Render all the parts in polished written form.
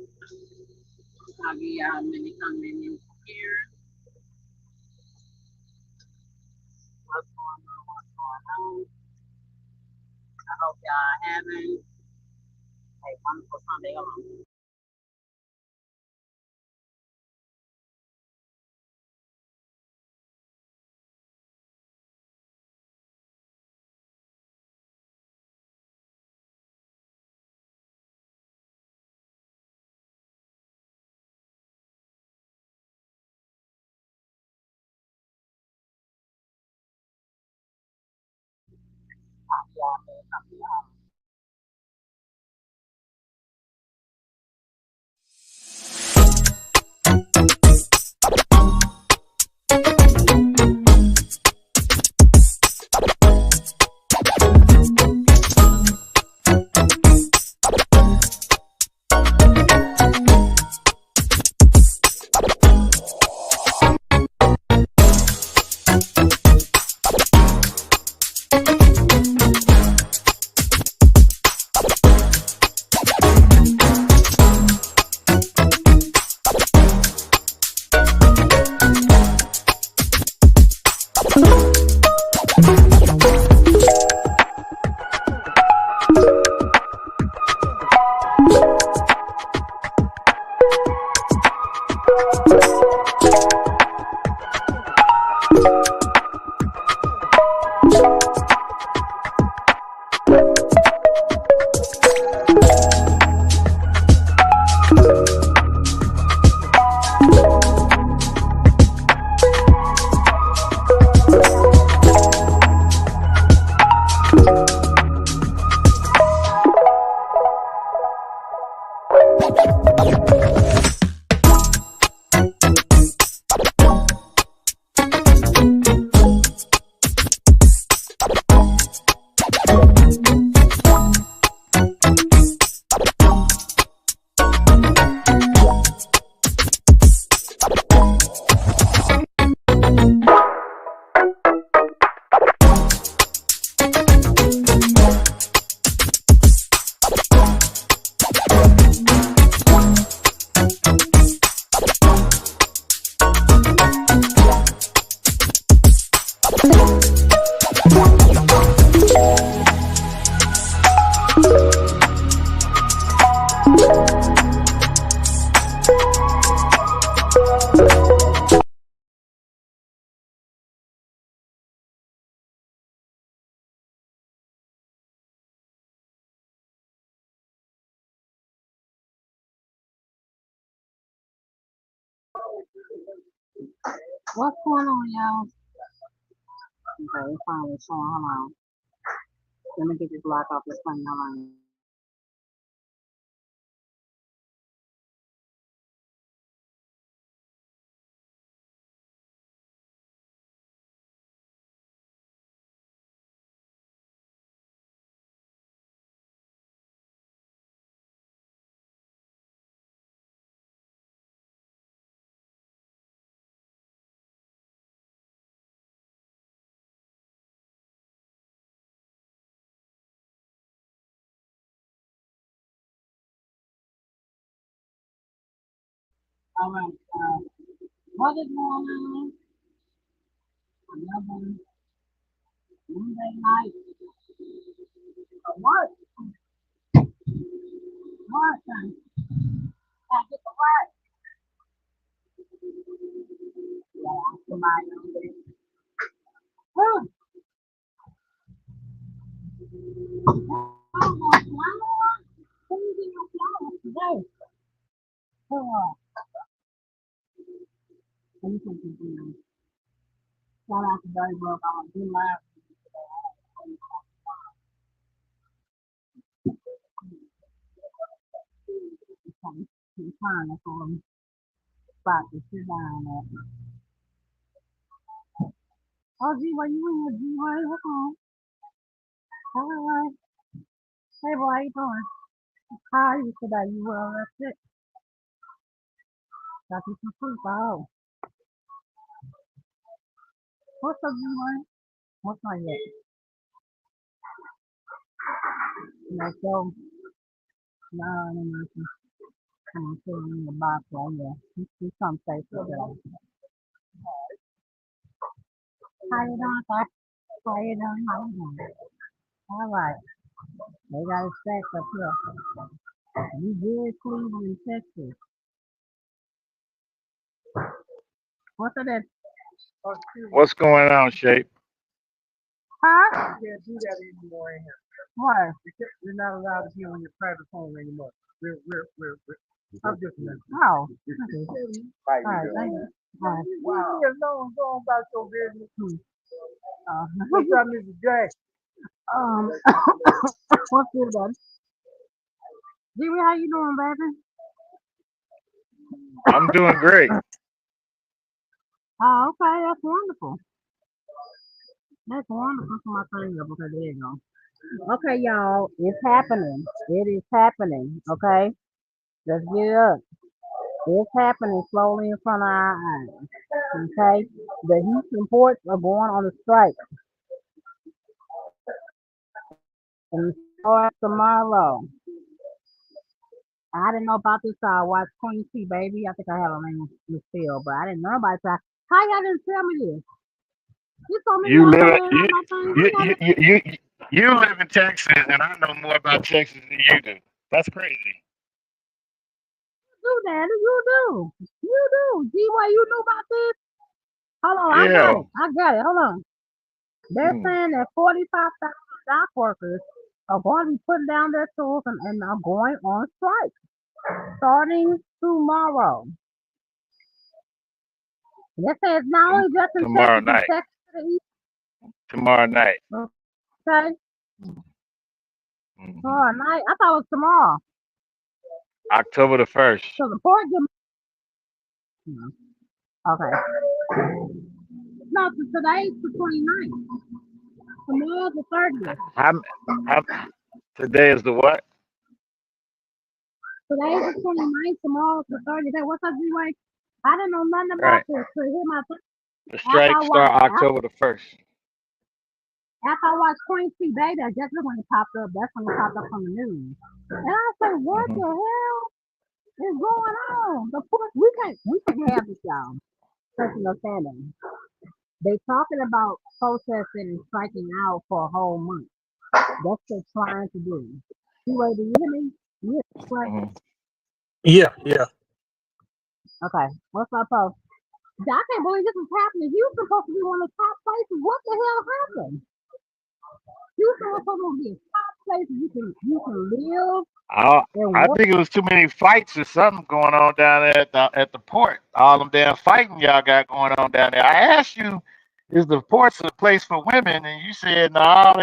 I'll give y'all a minute coming in here. What's going on? What's going on? I hope y'all having a wonderful Sunday. Hold on. Y'all may come to y'all. What's going on, y'all? Okay, it's finally showing. Hold on. Let me get this lock off this thing. Hold on. All right. What is going on? Another Monday night. What? What? I get the what? Yeah, somebody on there. Oh, flowers. Who you getting your flowers today? Oh, let me take this in. Shout out to Dirty Work. I'm going to do live. I'm trying to find a spot to sit down at. Oh, G, where you in, G? What's on? Hi. Hey, boy, how you doing? How are you today? You well rested? Got you some sleep. Oh, what's up, G? What's on yet? No, so, no, no, no. I'm putting in the box right here. You come say so that. How you doing, sir? How you doing? How you doing? All right. They got a stack up here. You good, Cleveland, Texas. What's that? What's going on, Shape? Huh? You can't do that anymore in here. Why? You're not allowed to be on your private phone anymore. I'm just oh. Okay. All right, thank you. All right. Wow. Leave me alone, go on about your business. What's up, Mrs. J? What's good, buddy? Jimmy, how you doing, baby? I'm doing great. Oh, okay, that's wonderful. That's wonderful for my thing up. Okay, there you go. Okay, y'all, it's happening. It is happening. Okay, let's get it up. It's happening slowly in front of our eyes. Okay, the Houston ports are going on a strike and it starts tomorrow. I didn't know about this. I watched Queen C, baby. I think I have a name Miss Phil, but I didn't know about that. How y'all didn't tell me this? You told me You live yesterday you about my thing. you How y'all you didn't you, you, you live in Texas, and I know more about Texas than you do. That's crazy. do that? You do. You do. G-Way, you knew about this? Hold on, I got Yeah. it. I got it. Hold on. They're Mm. saying that 45,000 dock workers are going to be putting down their tools and are going on strike starting tomorrow. This says not Tom- only just in tomorrow Texas, but night. Texas to the east. Tomorrow night. Okay. Hmm. Tomorrow night. I thought it was tomorrow. October the 1st. So the port okay. No, so today's the 29th. Tomorrow's the 30th. How, how, today is the what? Today's the 29th. Tomorrow's the 30th. Hey, what's up, G-Way? I didn't know nothing about Right. this. So hear my The after I strike watched start October the 1st. after I watched Queen C Baby, that's just when it popped up. That's when it popped up on the news. And I said, what Hmm. the hell is going on? The port we can't have this, y'all. Personal understanding. They talking about protesting and striking out for a whole month. That's what they're trying to do. Anyway, do you hear me? Yes. What? Hmm. Yeah, yeah. Okay. What's up, folks? I can't believe this is happening. Houston supposed to be one of the top places. What the hell happened? Houston was supposed to be a top place you can live and I work. think it was too many fights or something going on down there at the port. All them damn fighting y'all got going on down there. I asked you, is the ports a place for women? And you said, no,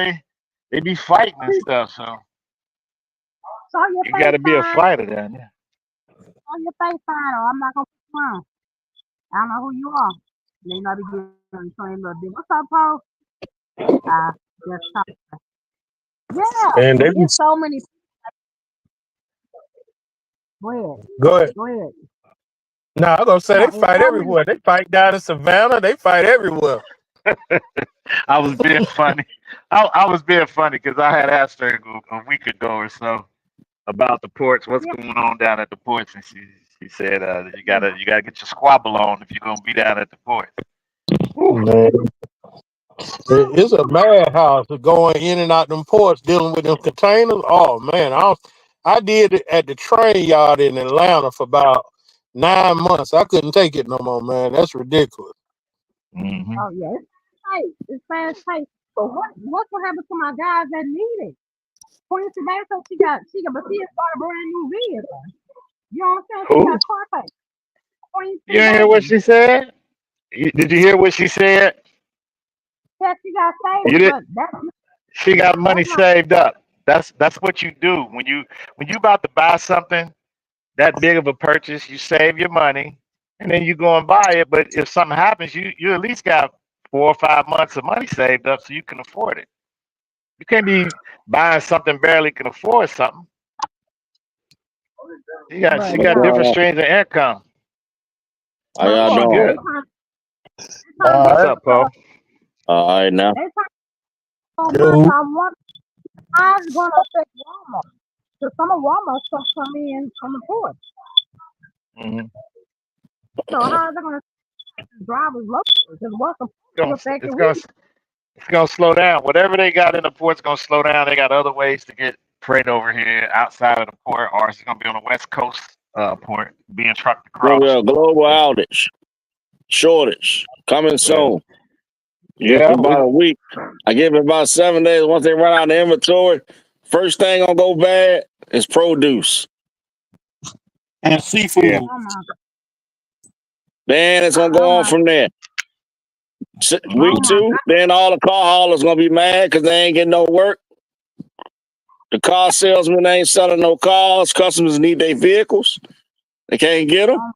they be fighting and stuff. So Saw your you got face to be a fine. fighter down there. Saw your face fine. Or I'm not gonna put you on. I don't know who you are. They not be giving the same little bit. What's up, Paul? Just talk. Yeah, And they be it's so many. Go ahead. go ahead. Go ahead. Now I'm gonna say No, they it's fight so many. everywhere. They fight down in Savannah. They fight everywhere. I was being funny. I was being funny because I had asked her a week ago or so about the ports, what's Yeah, going on down at the ports, and she said you gotta get your squabble on if you're gonna be down at the ports. Whew. Man, it's a madhouse going in and out them ports dealing with them containers. Oh man, I did it at the train yard in Atlanta for about 9 months. I couldn't take it no more, man. That's ridiculous. Hmm. oh yeah, it's tight. It's fast paced. But what's what happened to my guys that need it? Queen Sebastian, but she just bought a brand new vehicle. You know what I'm saying? She Who? got car pay. Queen C You didn't hear what baby. she said? Did you hear what she said? Yeah, she got You savings, did. but She got money that's not saved up. That's what you do when you about to buy something that big of a purchase. You save your money, and then you go and buy it. But if something happens, you at least got 4 or 5 months of money saved up so you can afford it. You can't be buying something barely can afford something. but She they got got different Uh, streams of income. how but y'all She look, doing? good. they trying to All What's right, up, Paul? All right now. they trying so much. dude. I want how it's gonna affect Walmart. Because some of Walmart stuff come in from the port. Mhm. So how is that going to drivers local? Because what's the Gonna- effect that It's we gonna it's gonna slow down. Whatever they got in the port's gonna slow down. They got other ways to get freight over here outside of the port, or it's gonna be on the west coast port, being trucked Gonna be across. a global outage, shortage coming Well, soon. Give it yeah, about a week. I give it about 7 days. Once they run out the inventory, first thing gonna go bad is produce. And yeah. seafood. oh my Then it's gonna oh go on my from there. Mhm. Week oh my 2, then all the car haulers gonna be mad because they ain't getting no work. The car salesmen ain't selling no cars. Customers need their vehicles. They can't get them. God.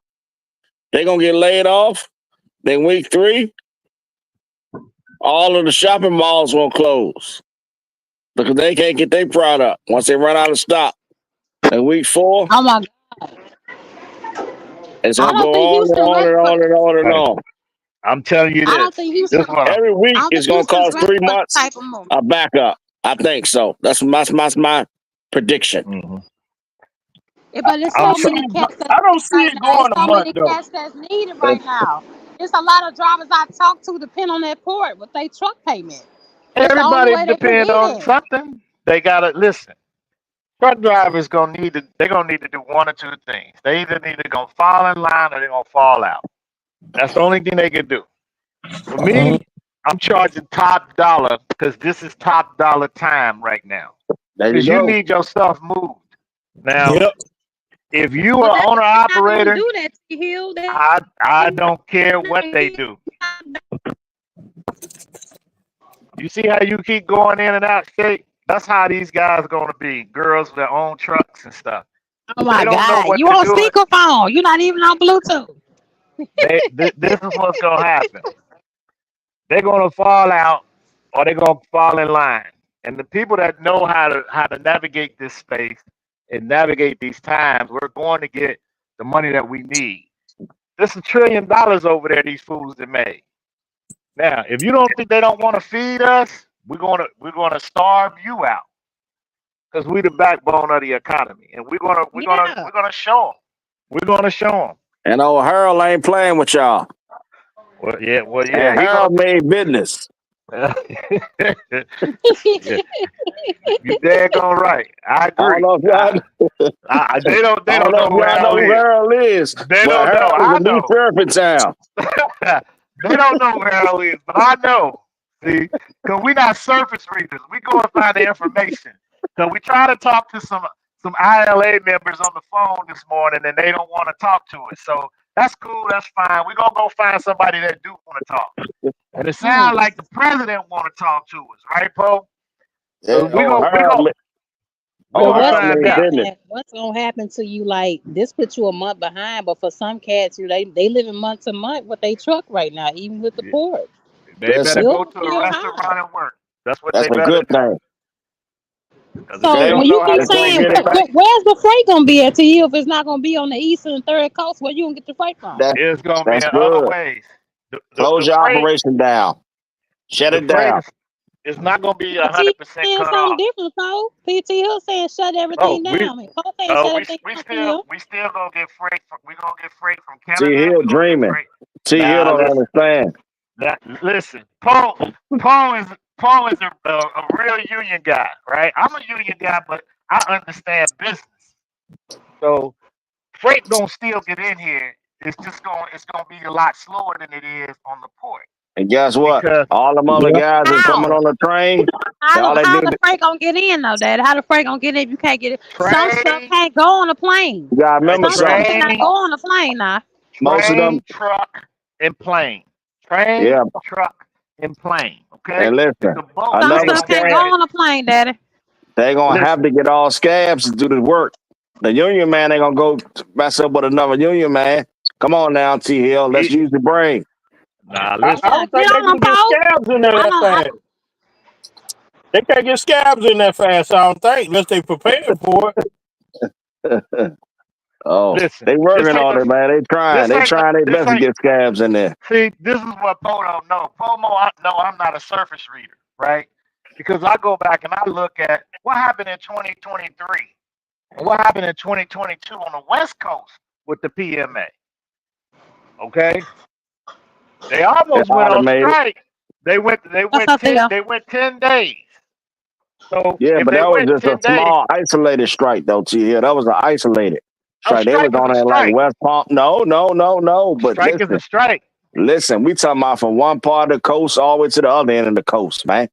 They gonna get laid off. Then week 3, all of the shopping malls gonna close because they can't get their product once they run out of stock. And week 4, Oh my God. it's I gonna don't go think on and Houston on ready and for on and on and Hey, on. I'm telling you I don't this. think This Houston is what I'm. Every I week don't it's think gonna Houston's cost ready 3 for this months type of move. a backup. I think so. That's my prediction. Mhm. But there's I I'm don't so see tr- many it, cats that's I don't needed see right it now. There's going a so month many though. cats that's needed And right now. There's a lot of drivers I talk to depend on that port with their truck payment. It's the only Everybody way they can depend on eat. something. They gotta listen. Truck drivers gonna need to. They're gonna need to do one or two things. They either need to go fall in line or they're gonna fall out. That's the only thing they can do. For Mhm. me, I'm charging top dollar because this is top dollar time right now. there you Because you go. need your stuff moved. Now, Yep. if you But are owner they're not gonna operator, do that to Hill. They're I not don't care what they gonna do. You see how you keep going in and out state? That's how these guys gonna be. Girls with their own trucks and stuff. Oh They my don't know God. what You to on do. speakerphone. You're not even on Bluetooth. This is what's gonna happen. They're gonna fall out or they're gonna fall in line. And the people that know how to navigate this space and navigate these times, we're going to get the money that we need. There's $1 trillion over there these fools that made. Now, if you don't think they don't want to feed us, we're gonna starve you out because we the backbone of the economy, and we're gonna we're gonna Yeah. we're gonna show them. We're gonna show And old Harold ain't playing with y'all. them. Well, yeah, And he gonna. Harold made business. Yeah, you daggone right. I I don't agree. know if y'all They don't. I They don't don't know know if who y'all know Harold who is. Harold is, They but don't know. Harold is I a new know. sheriff in town. They don't know who Harold is, but I know. See, because we not surface readers. We go and find the information. So we try to talk to some ILA members on the phone this morning, and they don't want to talk to us. So that's cool. That's fine. We're gonna go find somebody that do want to talk. And it sounds Mm. like the president want to talk to us, right, Poe? So Yeah, we go. We go. We But gonna what's Harold gonna find made out. business. happen? What's gonna happen to you? Like this puts you a month behind, but for some cats, they live in month to month with their truck right now, even with the port. They better Listen, Bills go to a still high. restaurant and work. That's what that's they a better good do. thing. Because if If they So they when don't don't you know know how how keep to to go do saying, get it, anything, where's the freight gonna be at to you if it's not gonna be on the eastern and third coast? Where you gonna get the freight from? that it's gonna be in that's other good. ways. The Close your freight, operation down. Shut the it freight down. is not gonna be PT 100% saying cut something off. different, so PT Hill saying shut Oh, everything we down. I mean, Paul saying shut we everything we down, PT still Hill. we still gonna get freight. We gonna get freight from T Canada. Hill We gonna get dreaming. freight. T Hill Now don't listen, understand. listen. Paul is a real union guy, right? I'm a union guy, but I understand business. So freight gonna still get in here. It's gonna be a lot slower than it is on the port And guess what? because All them other Yep. guys that coming How? on the train, all they How do, the freight gonna get in though, Dad? How the freight gonna get in if you can't get it? Some stuff train, can't go on a plane. you gotta a remember Some stuff something. cannot go train, on a plane now. Most of them, train, truck, and plane. Train, yeah. truck, and plane. Okay, And listen, the boat Some ain't another stuff gonna can't get go scab, in it. on a plane, Daddy. they gonna have Listen, to get all scabs to do the work. The union man ain't gonna go mess up with another union man. Come on now, T Hill. Let's it, use the brain. nah, I listen. Yeah, don't get think they on them, can get Paul. scabs in there I that know. fast. They can't get scabs in that fast, I don't think, unless they prepared for it. Oh, Listen. they working on it, man. They trying. This They ain't the, trying their this best to ain't. get scabs in there. See, this is what Poe don't know. I'm not a surface reader, right? Because I go back and I look at what happened in 2023 and what happened in 2022 on the West Coast. with the PMA. Okay, they They almost went on automated. strike. They went. They What's went up 10. there? They went 10 days. So Yeah, if but they that was went just a 10 days, small, isolated strike, though. T. Yeah, that was an isolated a strike. They was strike is on a there like strike. West Palm. No. A But strike is a listen, strike. we talking about from one part of the coast all the way to the other end of the coast, man.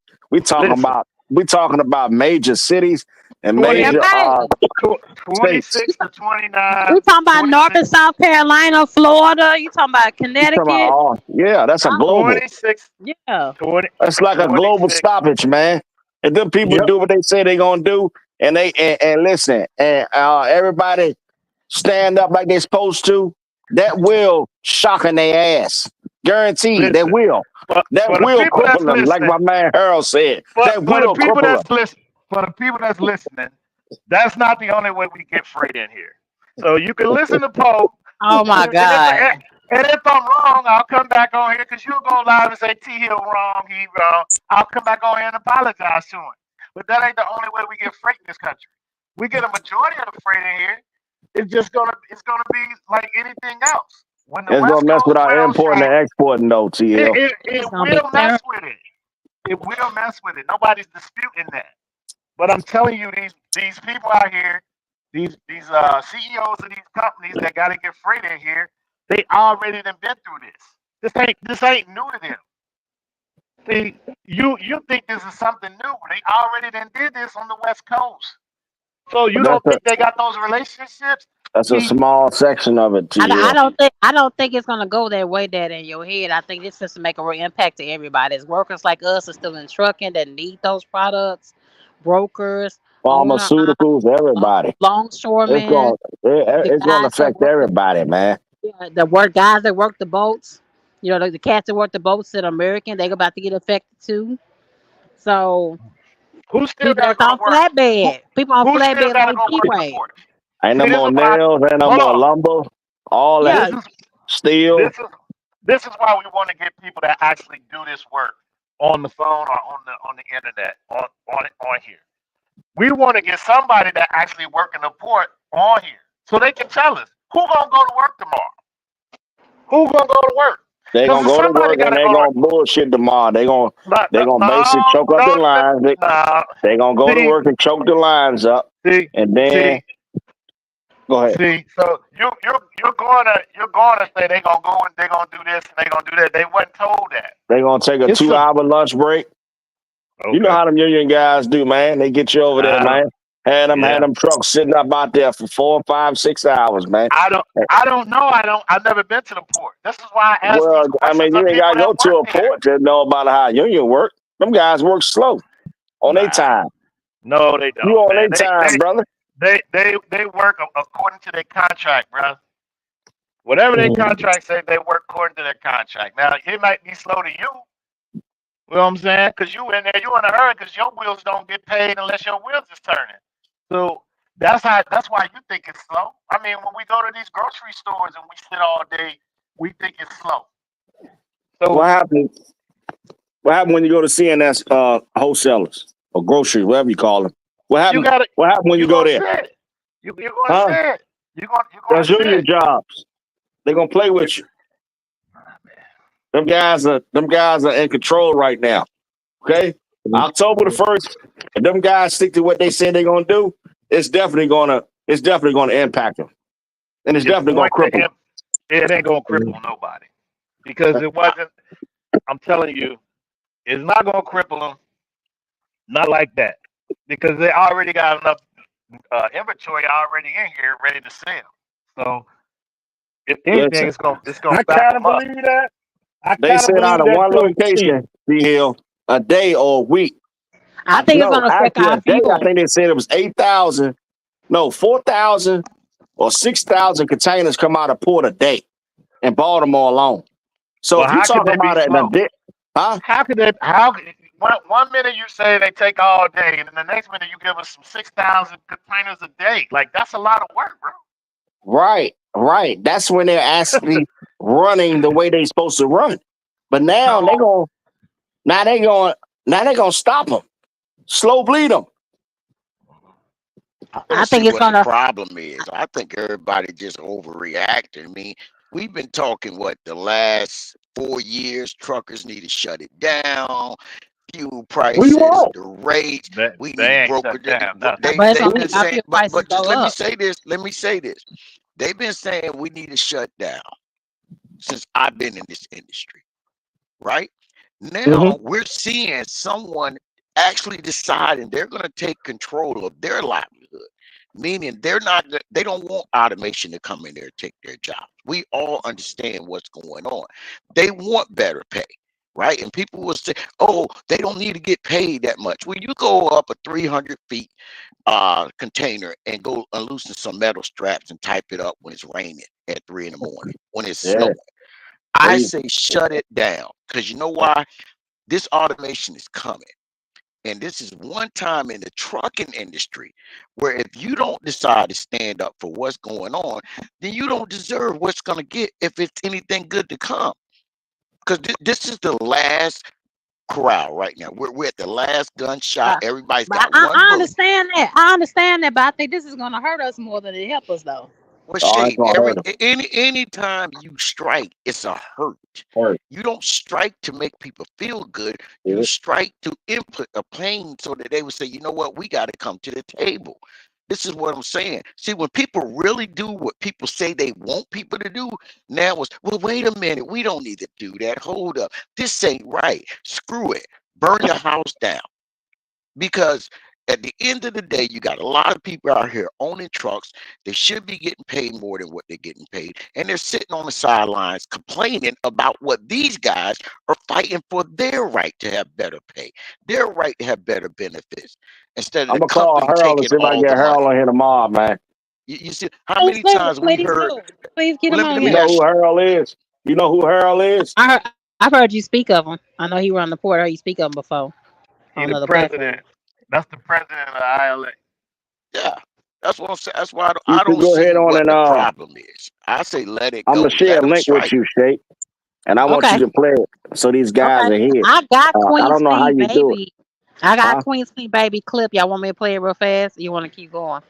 Listen, We talking about major cities and 20, major Champagne. states. 26 to 29, You talking about North 26, and South Carolina, Florida? You talking about We talking about Connecticut? all. Yeah, that's a Oh, global. 26, yeah. 20, That's like a global 26. stoppage, man. And them people Yep. do what they say they gonna do, and and listen, and everybody stand up like they supposed to. That will shocking their ass, guaranteed. That Listen, will. That for the will people that's cripple them, like listening, my man Harold said. That for the will people cripple them. that's listening, for the people that's listening, that's not the only way we get freight in here. So you can listen to Pope, Oh my God. and if I'm wrong, I'll come back on here because you'll go live and say T Hill wrong, he wrong. I'll come back on here and apologize to him. But that ain't the only way we get freight in this country. We get a majority of the freight in here. It's gonna be like anything else. When the It's gonna West mess with Coast went our on importing strike, and exporting, though. TL. It's it gonna be will mess terrible. with it. It will mess with it. Nobody's disputing that. But I'm telling you, these people out here, these CEOs of these companies that got to get freight in here, they already done been through this. This ain't new to them. See, you think this is something new? They already done did this on the West Coast. So you That's don't a think they got those relationships? that's a See, small section of it, TL. I don't think it's gonna go that way. That in your head, I think this is to make a real impact to everybody. It's workers like us are still in trucking that need those products. Brokers, owner, Pharmaceuticals, everybody. It's longshoremen, gonna the it's gonna guys that affect work everybody, man. the work guys that work the boats. You know, the cats that work the boats that are American, they about to get affected too. So who still people got to that's go to on work? Who flatbed, people on who still flatbed got to on go work in the G-way. ports? Ain't no See, this more is why. nails, ain't no Hold more on. lumber, all that Yeah, This is steel. this is this is why we want to get people that actually do this work on the phone or on the internet on here. We want to get somebody that actually work in the port on here so they can tell us who gonna go to work tomorrow. Who gonna go to work? They Because gonna go to somebody work got and to they go to work. gonna bullshit tomorrow. No, They gonna basically no, choke up the no, lines. no. They gonna go to See, work and choke the lines up, see, and then see, go ahead. see. So you're going to say they gonna go and they gonna do this and they gonna do that. They wasn't told that. They gonna take a It's a 2 hour lunch break. You know okay. how them union guys do, man. They get you over there, I don't. man. Had Yeah. them trucks sitting up out there for 4, 5, 6 hours, man. I don't. I don't know. I've never been to the port. This is why I ask Well, these I questions mean, of you ain't people gotta that go to work a there. port to know about how union work. Them guys work slow on their Nah. time. No, they You don't, on man. their time, brother. They work according to their contract, bro. Whatever their contract say, they work according to their contract. Now it might be slow to you. You know what I'm saying? Because you in there, you in a hurry because your wheels don't get paid unless your wheels is turning. So that's why you think it's slow. I mean, when we go to these grocery stores and we sit all day, we think it's slow. What So happened? What happened when you go to CNS wholesalers or groceries, whatever you call them? What you happened? gotta What happened when you you go gonna there? sit. You're gonna Huh? sit. You're gonna That's union sit. jobs. They gonna play You, with you. Them guys are in control right now. Okay, October the 1st. If them guys stick to what they say they're gonna do, it's definitely gonna impact them, and it's it's definitely gonna going to cripple them. it ain't gonna cripple nobody because it wasn't. I'm telling you, it's not gonna cripple them. Not like that because they already got enough inventory already in here ready to sell. So if anything, Listen, it's gonna I back kind of them up. believe that. I they kind of said out believe of that one to an extent. location, be Hill, a day or a week. I think it's No, gonna affect actually, a our day. I fuel. think they said it was 8,000. No, 4,000 or 6,000 containers come out of port a day in Baltimore alone. So Well, if you how could talking they be about it in a slow? day, huh? How could they? One minute you say they take all day, and then the next minute you give us some 6,000 containers a day? Like that's a lot of work, bro. Right. That's when they're actually running the way they're supposed to run. But now they So going now they going now they gonna stop them, slow bleed them. I I don't see think it's what the gonna. problem is. I think everybody just overreacting. I mean, we've been talking what the last 4 years. Truckers need to shut it down. Fuel What do you prices, want? the rates. We They need ain't broker. shut down nothing. But it's They've gonna been make our saying, fuel but prices just go let me up. say this. Let me say this. They've been saying we need to shut down since I've been in this industry. Right Mm-hmm. now, we're seeing someone actually deciding they're going to take control of their livelihood, meaning they don't want automation to come in there and take their job. We all understand what's going on. They want better pay, right? And people will say, oh, they don't need to get paid that much. When you go up a 300 feet container and go loosen some metal straps and type it up when it's raining at 3 in the morning, when it's Yeah, snowing, I crazy. say shut it down, because you know why? This automation is coming. And this is one time in the trucking industry where if you don't decide to stand up for what's going on, then you don't deserve what's going to get if it's anything good to come. Because this is the last corral right now. We're at the last gunshot. But, Everybody's but got I, one I bullet. understand that. I understand that, but I think this is gonna hurt us more than it help us, though. Well, Oh, it's shade. gonna hurt them. Any time you strike, it's a hurt. Hurt. You don't strike to make people feel good. You Yeah. strike to input a plane so that they would say, you know what, we got to come to the table. This is what I'm saying. See, when people really do what people say they want people to do, now it's, well, wait a minute, we don't need to do that. Hold up. This ain't right. Screw it. Burn your house down. Because at the end of the day, you got a lot of people out here owning trucks. They should be getting paid more than what they're getting paid. And they're sitting on the sidelines complaining about what these guys are fighting for, their right to have better pay, their right to have better benefits, instead of I'm the gonna call company Harold and taking see if I can all get the Harold money. on here tomorrow, man. You see how Please, many times we please heard. do. Please get Well, him let me on let You me here. know ask who you. Harold is? You know who Harold is? I've heard you speak of him. I know he run the port. I heard you speak of him before He on the another platform. president. That's the president of the ILA. Yeah, that's what I'm saying. That's why You I should don't go see ahead on what and the problem is. I say let it I'm gonna go. share Let a them link with strike. you, Shay, and I want you Okay, to play it so these guys okay. are here. I got I Queen don't know how Speed you do it, Baby. I got huh? Queen Speed Baby clip. Y'all want me to play it real fast? You want to keep going?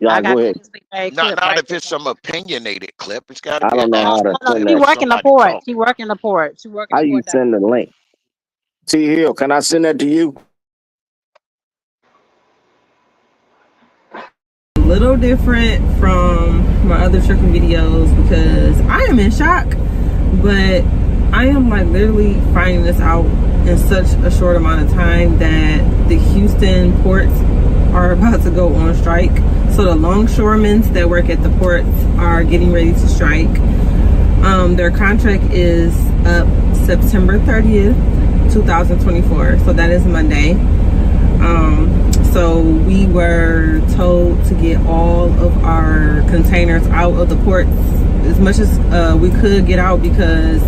I Y'all go got ahead. Queen Speed Baby Not clip not right if there. it's some opinionated clip. It's got to I be an don't know how actual to No, clip send she that. of working the somebody port. She talking. working the port. She working How the you port down. send the link? T Hill, can I send that to you? Little different from my other trucking videos because I am in shock, but I am like literally finding this out in such a short amount of time that the Houston ports are about to go on strike. So the longshoremen that work at the ports are getting ready to strike. Their contract is up September 30th, 2024. So that is Monday. So we were told to get all of our containers out of the ports as much as we could get out, because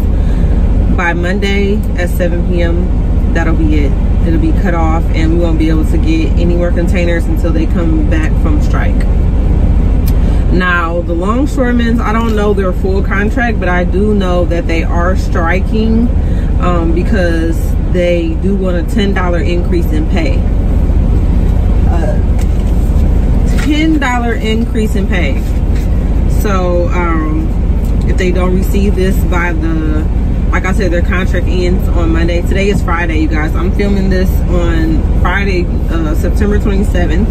by Monday at 7 p.m. that'll be it. It'll be cut off and we won't be able to get any more containers until they come back from strike. Now the longshoremen, I don't know their full contract, but I do know that they are striking because they do want a $10 increase in pay. $10 increase in pay. So if they don't receive this by the, like I said, their contract ends on Monday. Today is Friday, you guys. I'm filming this on Friday, September 27th.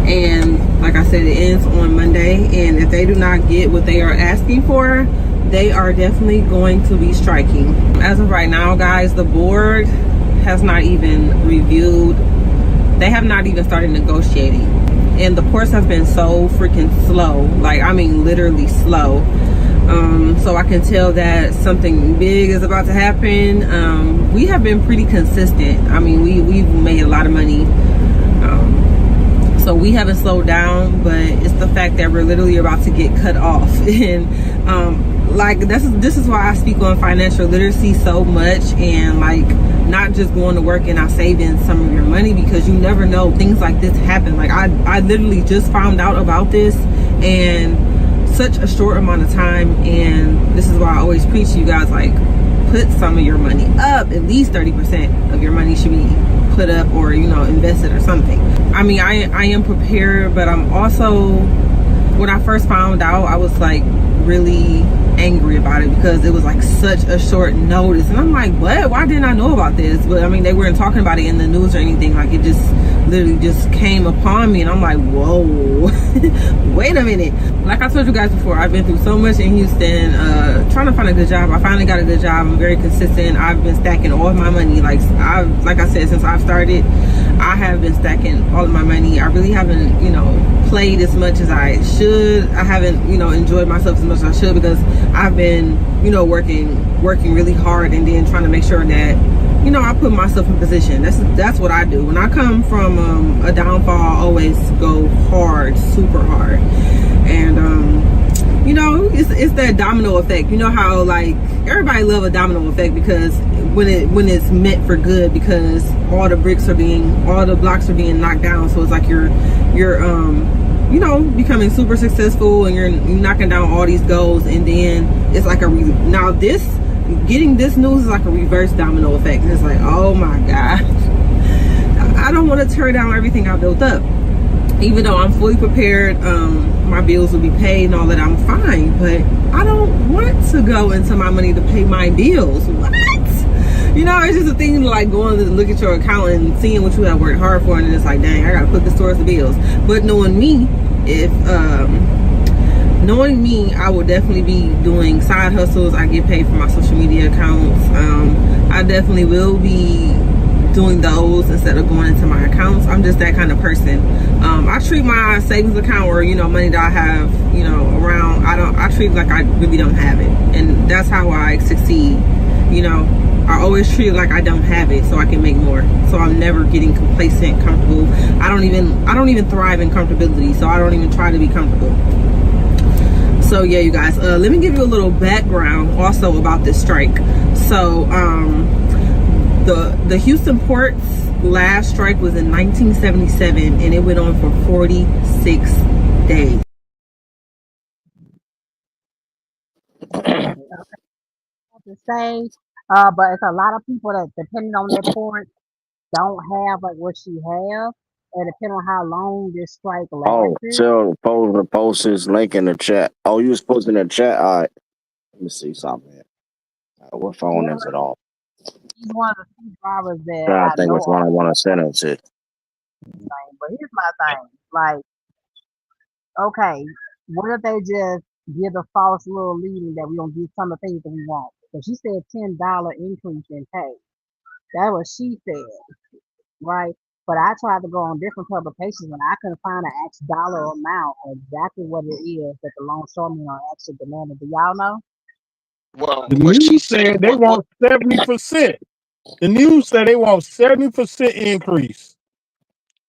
And like I said, it ends on Monday. And if they do not get what they are asking for, they are definitely going to be striking. As of right now, guys, the board has not even reviewed. They have not even started negotiating. And the ports have been so freaking slow. Like, I mean, literally slow. So I can tell that something big is about to happen. We have been pretty consistent. I mean, we've made a lot of money. So we haven't slowed down, but it's the fact that we're literally about to get cut off. And like, this is why I speak on financial literacy so much, and like not just going to work and not saving some of your money, because you never know, things like this happen. Like I literally just found out about this in such a short amount of time, and this is why I always preach to you guys, like, put some of your money up. At least 30% of your money should be put up or, you know, invested or something. I mean, I am prepared, but I'm also, when I first found out, I was like really angry about it because it was like such a short notice, and I'm like, what? Why didn't I know about this? But I mean, they weren't talking about it in the news or anything. Like, it just literally just came upon me, and I'm like, whoa. Wait a minute. Like I told you guys before, I've been through so much in Houston, trying to find a good job. I finally got a good job. I'm very consistent. I've been stacking all of my money. Like I said, since I've started, I have been stacking all of my money. I really haven't, you know, played as much as I should. I haven't, you know, enjoyed myself as much as I should because I've been, you know, working really hard, and then trying to make sure that, you know, I put myself in position. That's what I do. When I come from a downfall, I always go hard, super hard. And you know, it's that domino effect. You know how like everybody love a domino effect because when it's meant for good, because all the blocks are being knocked down. So it's like you're you know, becoming super successful, and you're knocking down all these goals, and then it's like getting this news is like a reverse domino effect, and it's like, oh my god, I don't want to tear down everything I built up. Even though I'm fully prepared, my bills will be paid and all that, I'm fine, but I don't want to go into my money to pay my bills. What? You know, it's just a thing like going to look at your account and seeing what you have worked hard for, and it's like, dang, I gotta put this towards the bills. But knowing me, I will definitely be doing side hustles. I get paid for my social media accounts. I definitely will be doing those instead of going into my accounts. I'm just that kind of person. I treat my savings account, or, you know, money that I have, you know, around, I treat it like I really don't have it, and that's how I succeed. You know, I always treat it like I don't have it, so I can make more. So I'm never getting complacent, comfortable. I don't even thrive in comfortability, so I don't even try to be comfortable. So yeah, you guys, let me give you a little background also about this strike. So the Houston port's last strike was in 1977, and it went on for 46 days. To say, but it's a lot of people that, depending on their port, don't have like what she have, and depending on how long this strike Oh, lasted. so post his link in the chat. Oh, you was posting in the chat. All right. Let me see something here. What phone Yeah, is it on? he's one of the few drivers that Trying to I think know which one of I want to send it to. thing. But here's my thing: like, okay, what if they just give a false little leading that we don't get some of the things that we want? So she said $10 increase in pay. That was she said, right? But I tried to go on different publications and I couldn't find an actual dollar amount or exactly what it is that the longshoremen are actually demanding. Do y'all know? Well, The what she news said, said they want 70%. The news said they want 70% increase.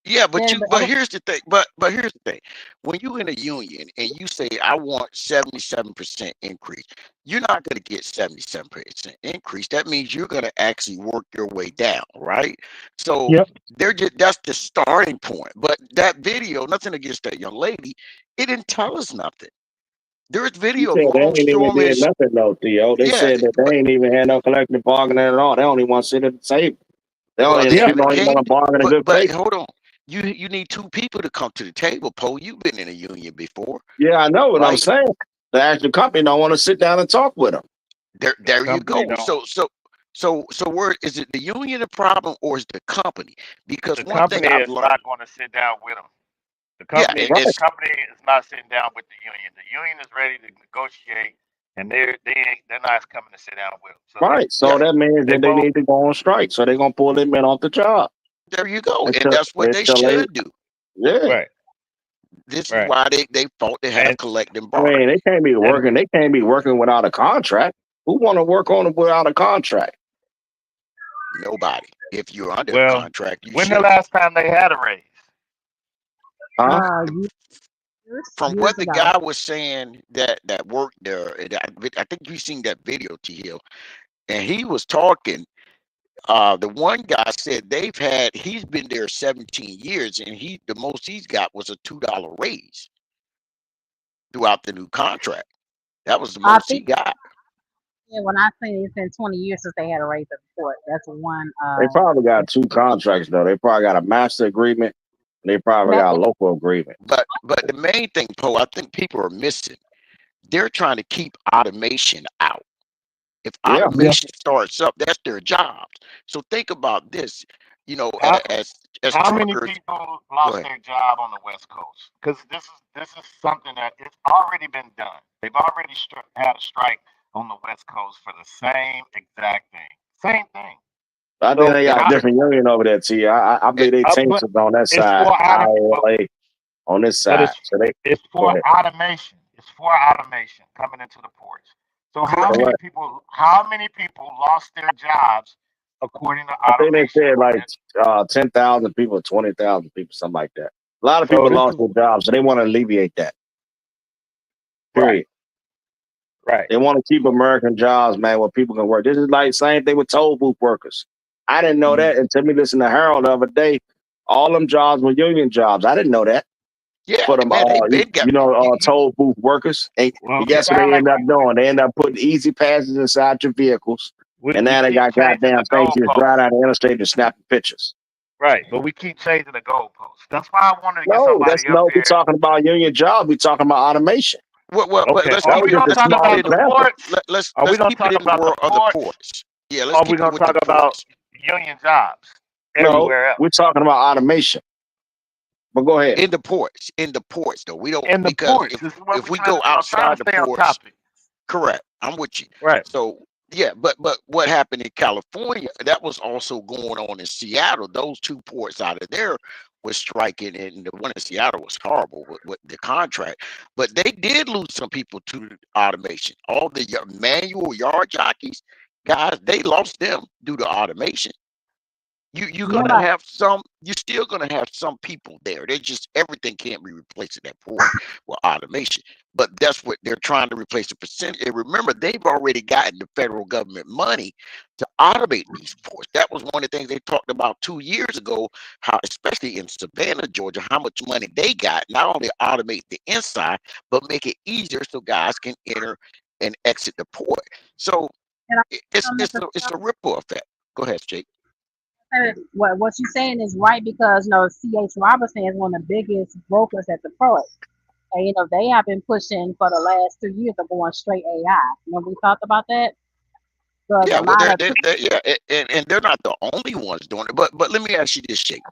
yeah, Yeah, but here's the thing. But here's the thing. When you in a union and you say I want 77% increase, you're not going to get 77% increase. That means you're going to actually work your way down, right? So Yep. that's the starting point. But that video, nothing against that young lady, it didn't tell us nothing. There's You video of said they ain't even longshoremen. did nothing though, Theo. They Yeah, said that they ain't even had no collective bargaining at all. They only want to sit at the table. They well, only they Yeah. people haven't don't even came. want to bargain in good But faith. hold on. You need two people to come to the table, Poe. You've been in a union before. Yeah, I know what I'm Like saying. The actual company don't want to sit down and talk with them. there you Company go. don't. So where is it the union the problem or is the company? Because The one thing company I've is learned, not going to sit down with them. The yeah, company, the it's company is not sitting down with the union. The union is ready to negotiate, and they're not coming to sit down with them. So Right. yeah, So that means they that they both need to go on strike. So they're gonna pull them in off the job. there you go. And Until that's what they until they should do. yeah. right, This is right, why they fought to have and collective I mean, bargaining. they can't be and working. They can't be working without a contract. Who want to work on it without a contract? Nobody. If you're under a well, contract, you when the shouldn't. last time they had a raise? Huh? From years what the ago. guy was saying that worked there, and I think you've seen that video, T Hill, and he was talking. The one guy said he's been there 17 years, and the most he's got was a $2 raise throughout the new contract. That was the I most he think got. Yeah, when I say it's been 20 years since they had a raise at the port. That's one. They probably got two contracts though. They probably got a master agreement. And they probably That got a local agreement. But the main thing, Poe, I think people are missing. They're trying to keep automation out. If Yeah. automation starts up, that's their jobs. So think about this. You know, How, as how many truckers. people Go lost ahead. their job on the West Coast? Because this is something that it's already been done. They've already had a strike on the West Coast for the same exact thing. Same thing. I think So they got a different union over there, T. I believe they but changes on that it's side. for but, ILA on this but side. So they it's go for ahead. automation. It's for automation coming into the ports. So So what? how many people lost their jobs according to I think they automation? said like 10,000 people, 20,000 people, something like that. A lot of So people this lost is their jobs, so they want to alleviate that. right, Period. right. They want to keep American jobs, man, where people can work. This is like same thing with toll booth workers. I didn't know that until me listen to Harold the other day. All them jobs were union jobs. I didn't know that. Yeah, For them, man, they been got toll booth workers. And Well, it guess what sounds they like end up doing? They end up putting easy passes inside your vehicles. And we now they keep got changing goddamn the things you just goalposts. drive out the interstate and snapping pictures. Right, but we keep changing the goalposts. That's why I wanted to get No, that's somebody up no. We're here. talking about union jobs. We're talking about automation. well, but Okay, let's are keep we Always it. going just to a Let's talk keep small it about in the the. example. ports? Are we Let's going to keep it talk in the about the world of the ports? ports. Yeah, let's Or are we keep it going to with the talk about ports. union jobs No, everywhere else? we're talking about automation. But go ahead. In the ports though. We don't, In the because ports, this is what if we're we trying go to do. I'm trying outside to the stay on ports, topic. correct. I'm with you. Right. So yeah, but what happened in California, that was also going on in Seattle. Those two ports out of there was striking, and the one in Seattle was horrible with the contract. But they did lose some people to automation. All the manual yard jockeys, guys, they lost them due to automation. You're yeah, gonna have some. You're still gonna have some people there. They just, everything can't be replaced at that point with automation. But that's what they're trying to replace the percentage. And remember, they've already gotten the federal government money to automate these ports. That was one of the things they talked about 2 years ago. How, especially in Savannah, Georgia, how much money they got, not only automate the inside, but make it easier so guys can enter and exit the port. So and it's a ripple effect. Go ahead, Jake. what you're saying is right because C.H. Robinson is one of the biggest brokers at the port. And they have been pushing for the last 2 years of going straight AI. Remember we talked about that? Because Yeah, a well, lot of yeah, and they're not the only ones doing it. But let me ask you this, Shape.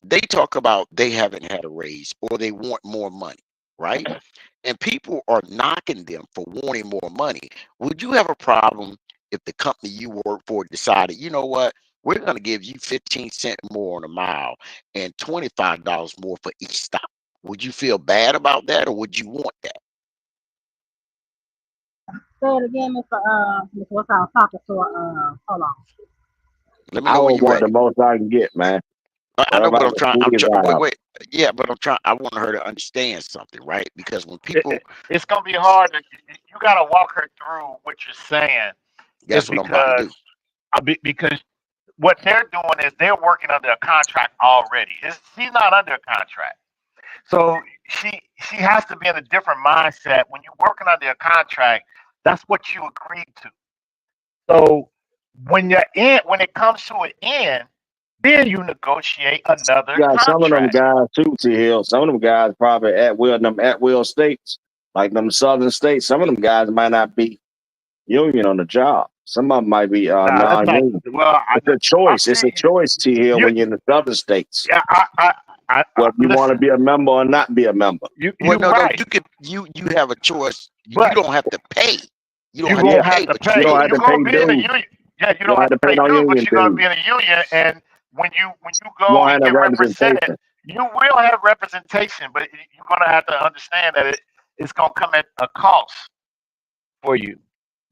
They talk about they haven't had a raise or they want more money, right? And people are knocking them for wanting more money. Would you have a problem if the company you work for decided, you know what, we're going to give you 15 cents more on a mile and $25 more for each stop? Would you feel bad about that, or would you want that? say it again, Mr. What's I was talking to hold on. Let me I know when would you're want the ready. most I can get, man. I know, Whatever but I I'm can trying. squeeze out Wait, of wait. Yeah, but I'm trying. I want her to understand something, right? Because when It, people, it, it's going to be hard. You got to walk her through what you're saying. Is that's what I'm about to do. because what they're doing is they're working under a contract already. She's not under a contract. So she has to be in a different mindset. When you're working under a contract, that's what you agreed to. So when it comes to an end, then you negotiate another You got some of them contract. guys too, T Hill. Some of them guys probably them at will states, like them southern states. Some of them guys might not be union on the job. Some of them might be Nah, that's not. non-union. Well, It's a I choice. It's see a choice, T Hill, you. when you're in the southern states. Yeah, Whether you want to listen. be a member or not be a member. Well, You no, right, you have a choice. You but don't have to pay. You don't you're have to Yeah, gonna have pay, to but you you pay. don't still have You're to agree. pay gonna be in a dues. union. Yeah, you You don't don't have have to to pay pay no dues, but union you're gonna dues. be in a union. And when you You go won't and have no get represented, representation. you will have representation, but you're gonna have to understand that it's gonna come at a cost for you.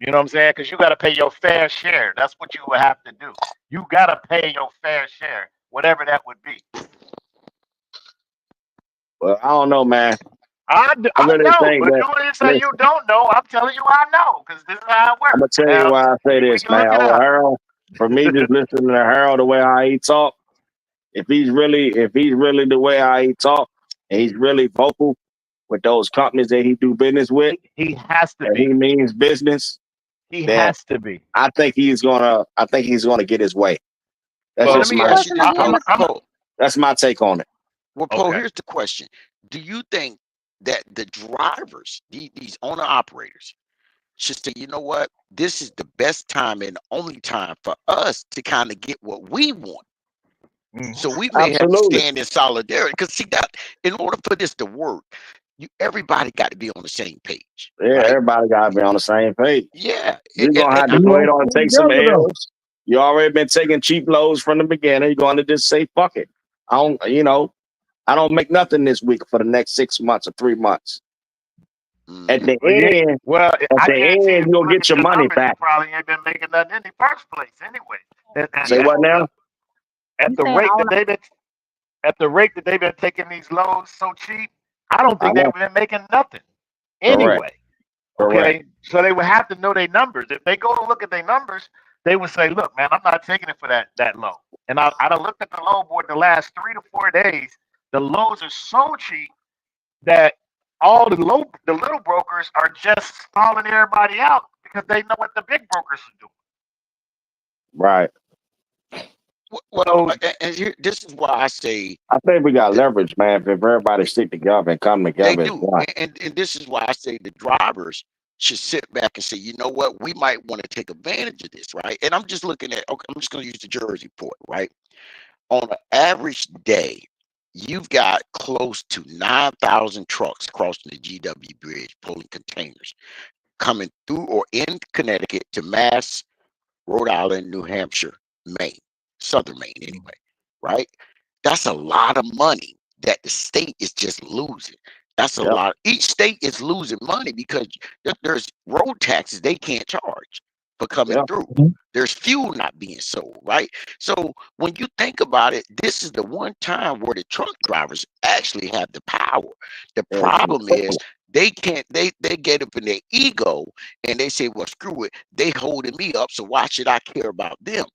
You know what I'm saying? Because you got to pay your fair share. That's what you will have to do. You got to pay your fair share, whatever that would be. Well, I don't know, man. I I really know, think but that. you didn't say you Listen, don't know. I'm telling you I know because this is how it I'm gonna works. tell you Now, why I say we this, can man. look it Oh, up. Harold, for me, just listening to Harold the way how he talk. If he's really the way how he talk, and he's really vocal with those companies that he do business with, He has to and he be. means business, He that has to be. I think he's gonna get his way. That's Well, Well, let just me my ask you Question this, is, Poe. that's my take on it. Well, Poe, okay. here's the question: do you think that the drivers, these owner operators, should say, you know what, this is the best time and only time for us to kind of get what we want? So we may have to Absolutely. stand in solidarity because see that in order for this to work, everybody got to be on the same page, Yeah, right? everybody gotta be on the same page. Yeah, You're gonna have to We go ahead gonna on and pull take some together though. L's. You already been taking cheap loads from the beginning. You're going to just say fuck it. I don't make nothing this week for the next 6 months or 3 months. At Mhm. the Well, yeah. end, Well, at I the guarantee end, if you'll you look get at your your money numbers, you back. probably ain't been making nothing in the first place anyway. Say And what Yeah. now? at you the saying rate that owner? they've been taking these loads so cheap, I don't I think they've know. been making nothing Correct. anyway. Correct. Okay, so they would have to know their numbers. If they go to look at their numbers, they would say, "Look, man, I'm not taking it for that low." And I done looked at the load board the last 3 to 4 days. The lows are so cheap that all the little brokers are just stalling everybody out because they know what the big brokers are doing. Right. Well, So and here, this is why I say I think we got that leverage, man. If everybody stick together and come they together as do, one. and this is why I say the drivers should sit back and say, you know what, we might want to take advantage of this, right? And I'm just looking at, okay, I'm just going to use the Jersey port, right? On an average day, you've got close to 9,000 trucks crossing the GW Bridge, pulling containers, coming through or in Connecticut to Mass, Rhode Island, New Hampshire, Maine, Southern Maine, anyway, right? That's a lot of money that the state is just losing. That's a Yep. lot. Each state is losing money because there's road taxes they can't charge for coming Yep. through. There's fuel not being sold, right? So when you think about it, this is the one time where the truck drivers actually have the power. The Yeah, problem is they can't. They get up in their ego and they say, "Well, screw it. They holding me up, so why should I care about them?"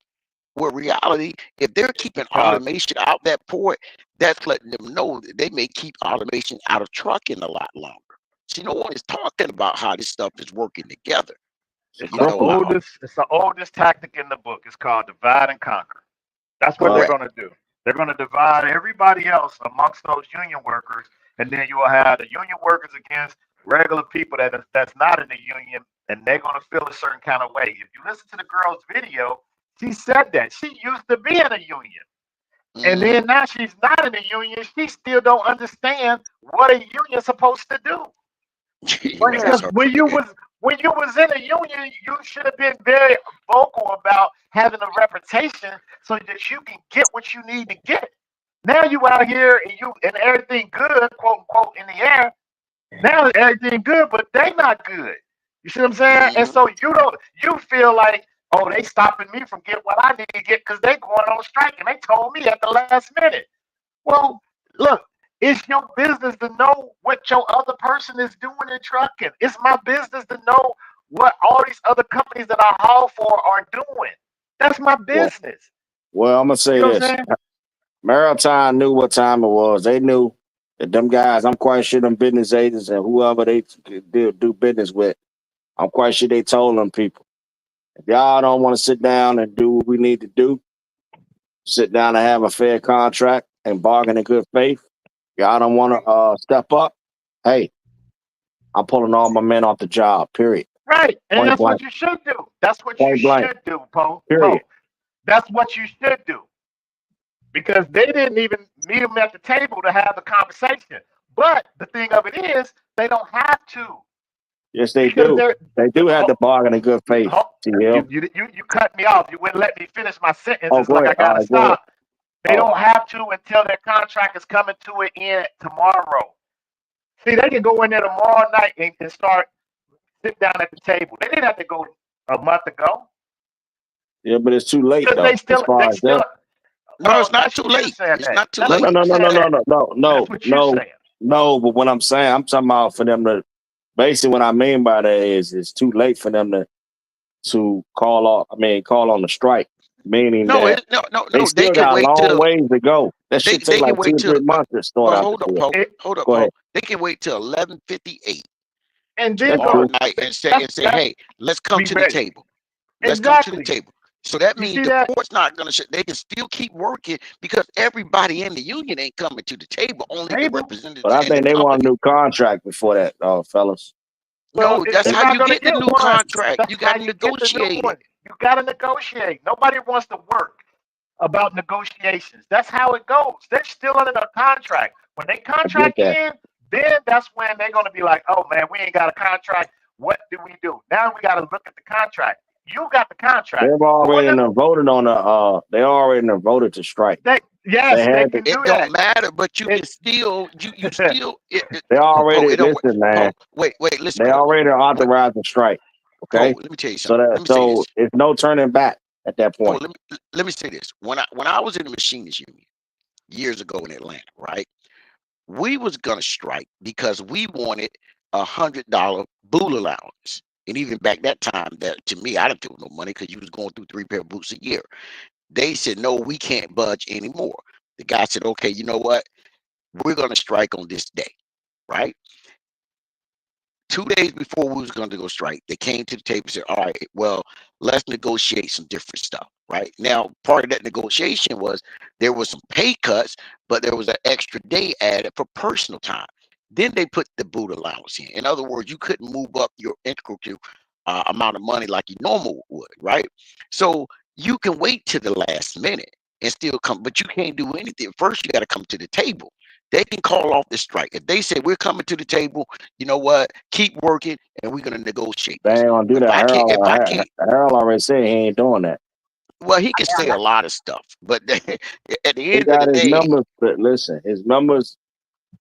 Where reality, if they're keeping because automation out that port, that's letting them know that they may keep automation out of trucking a lot longer. See, no one is talking about how this stuff is working together. it's it's You the know, simple. oldest tactic in the book. It's called divide and conquer. That's what they're Uh, correct. going to do. They're going to divide everybody else amongst those union workers, and then you will have the union workers against regular people that's not in the union, and they're going to feel a certain kind of way. If you listen to the girl's video, she said that she used to be in a union, and Hmm. then now she's not in a union. She still don't understand what a union's supposed to do. Go That's Because ahead. her. when you was in a union, you should have been very vocal about having a reputation so that you can get what you need to get. Now you out here and everything good, quote unquote, in the air. Now everything good, but they not good. You see what I'm saying? And Hmm. so you feel like, oh, they stopping me from getting what I need to get because they going on strike and they told me at the last minute. Well, look, it's your business to know what your other person is doing in trucking. It's my business to know what all these other companies that I haul for are doing. That's my well, business. I'm gonna You say know what this. I'm saying? Maritime knew what time it was. They knew that them guys. I'm quite sure them business agents and whoever they do business with. I'm quite sure they told them people, if y'all don't want to sit down and do what we need to do, sit down and have a fair contract and bargain in good faith. Y'all don't want to step up. Hey, I'm pulling all my men off the job. Period. Right. And Point that's blank. what you should do. That's what you Point blank. should do, Poe. Period. Poe. That's what you should do. Because they didn't even meet them at the table to have the conversation. But the thing of it is, they don't have to Yes, they because do. they're They do have to bargain in good faith. you, TL. you cut me off. You wouldn't let me finish my sentence. Oh, It's go like ahead. I All gotta right, go ahead. stop. They Oh, don't have to until their contract is coming to an end tomorrow. See, they can go in there tomorrow night and start sit down at the table. They didn't have to go a month ago yeah, but it's too late because though. As they far as still. them. No, Well, it's not that's too what you late. saying It's that. not too That's No, what no, late. you no, no, no, saying no, that. no, no, That's no, what you no, saying. no. But what I'm saying, I'm talking about for them to. Basically, what I mean by that is it's too late for them to call off. I mean, call on the strike, meaning No, that they no. They still can got a wait long till ways to go. That should take they can like two wait or till. three months to start Well, out the door. hold up, It, Poe. Go ahead. They can wait till 11:58 and then That's go. true. tomorrow night and say, That's hey, let's come be to the ready. table. Let's come to the Exactly. table. So that You means see the that? court's not going to, they can still keep working because everybody in the union ain't coming to the table, only the Table. But representatives I and the think they want a company. new contract before that, fellas. Well, No, that's you're how not you going to get the get new one. contract. That's You how got to you get the new negotiate it. one. You got to negotiate. Nobody wants to work about negotiations. That's how it goes. They're still under the contract. When they I get contract that. in, then that's when they're going to be like, oh man, we ain't got a contract. What do we do? Now we got to look at the contract. You got the contract. They've Go in already there. done voted on the. They already done voted to strike. They Yes, they had. can It do don't that. matter, but you It, can still, you still, They already it don't, listen, man. listen, They Cole. already Wait, authorized the strike. Okay, Cole, let me tell you so something. that Let me say so this. it's no turning back at that Cole, point. let me say this. When I was in the machinists union years ago in Atlanta, right? We was gonna strike because we wanted $100 boot allowance. And even back that time, that to me, I didn't feel no money because you was going through 3 pair of boots a year. They said, no, we can't budge anymore. The guy said, okay, you know what? We're gonna strike on this day, right? 2 days before we was going to go strike, they came to the table and said, all right, well, let's negotiate some different stuff. Right now, part of that negotiation was there was some pay cuts, but there was an extra day added for personal time. Then they put the boot allowance in. In other words, you couldn't move up your integral amount of money like you normal would, right? So you can wait to the last minute and still come, but you can't do anything. First, you got to come to the table. They can call off the strike. If they say we're coming to the table, you know what? Keep working, and we're gonna negotiate They this. ain't gonna do If that. I can't, if I can't, Harold already said he ain't doing that. well, he can say a lot of stuff, but at the He end of the got his day, numbers, but listen, his numbers.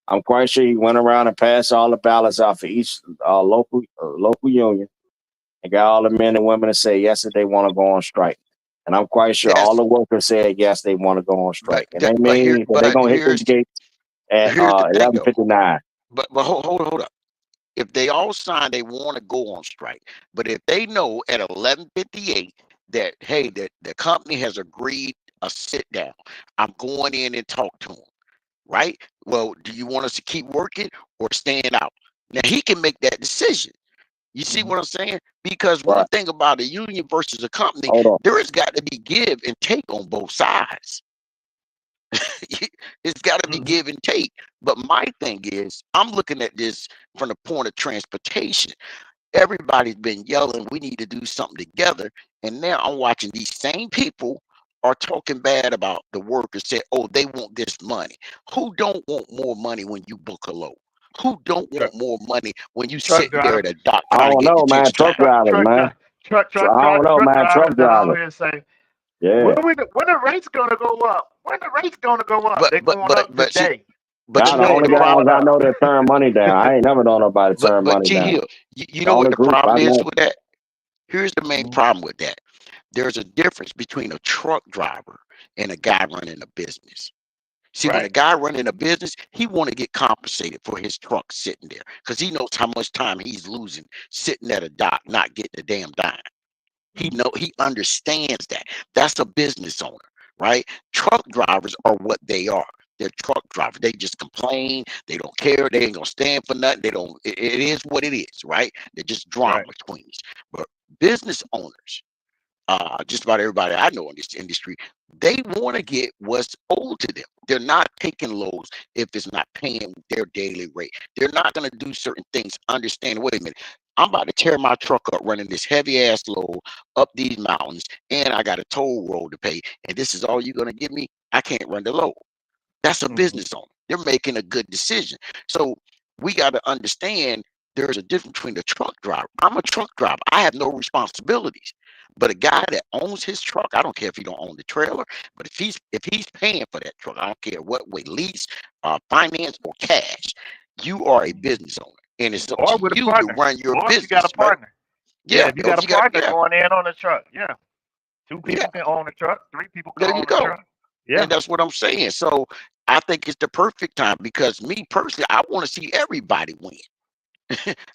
I'm quite sure he went around and passed all the ballots out for each local union and got all the men and women to say yes that they want to go on strike. And I'm quite sure all that's the workers said yes they want to go on strike. And they but here, mean that they're gonna hit the gates at here's the thing though. 11:59. But hold up. If they all sign, they want to go on strike. But if they know at 11:58 that hey, that the company has agreed a sit down, I'm going in and talk to them. Right? Well, do you want us to keep working or stand out? Now he can make that decision. You see Mhm. what I'm saying? Because one Right. thing about a union versus a company, Hold on. there has got to be give and take on both sides. It's got to be Mhm. give and take. But my thing is, I'm looking at this from the point of transportation. Everybody's been yelling, we need to do something together. And now I'm watching these same people are talking bad about the workers, say, oh, they want this money. Who don't want more money when you book a load? Who don't Yeah. want more money when you Truck sitting there at driver. a dock I trying to don't get know, man. detention Truck time? drivers, man. So I don't know, Truck man. Truck drivers that drivers. always say, Yeah. when the rate's gonna go up? When the rate's gonna go up? But They're but going but up but see, today. but Y'all you the know what Today only the they guys problem. going I up. know that turn money down. I ain't never known nobody turn But money T down. Hill, you The know what only the group I problem is know. with that? Here's the main Mhm. problem with that. There's a difference between a truck driver and a guy running a business. See, when a Right. guy running a business, he want to get compensated for his truck sitting there because he knows how much time he's losing sitting at a dock, not getting a damn dime. He understands that. That's a business owner, right? Truck drivers are what they are. They're truck drivers. They just complain. They don't care. They ain't gonna stand for nothing. They don't. It is what it is, right? They're just drama Right. queens. But business owners, just about everybody I know in this industry, they want to get what's owed to them. They're not taking lows if it's not paying their daily rate. They're not going to do certain things. Understand, wait a minute, I'm about to tear my truck up running this heavy ass load up these mountains, and I got a toll road to pay, and this is all you're going to give me? I can't run the load. That's a Mhm. business owner. They're making a good decision. So we got to understand there's a difference between the truck driver. I'm a truck driver. I have no responsibilities. But a guy that owns his truck, I don't care if he don't own the trailer, but if he's paying for that truck, I don't care what way, lease, finance, or cash, you are a business owner. And it's up Or to with a you to partner. run your Or if you got a business, right? partner. Yeah, Yeah. if you Or got if a you got, partner yeah, going in on the truck. Yeah. Two yeah, people can own the truck. Three people can there you own the go. truck. Yeah. And that's what I'm saying. So I think it's the perfect time because me personally, I want to see everybody win.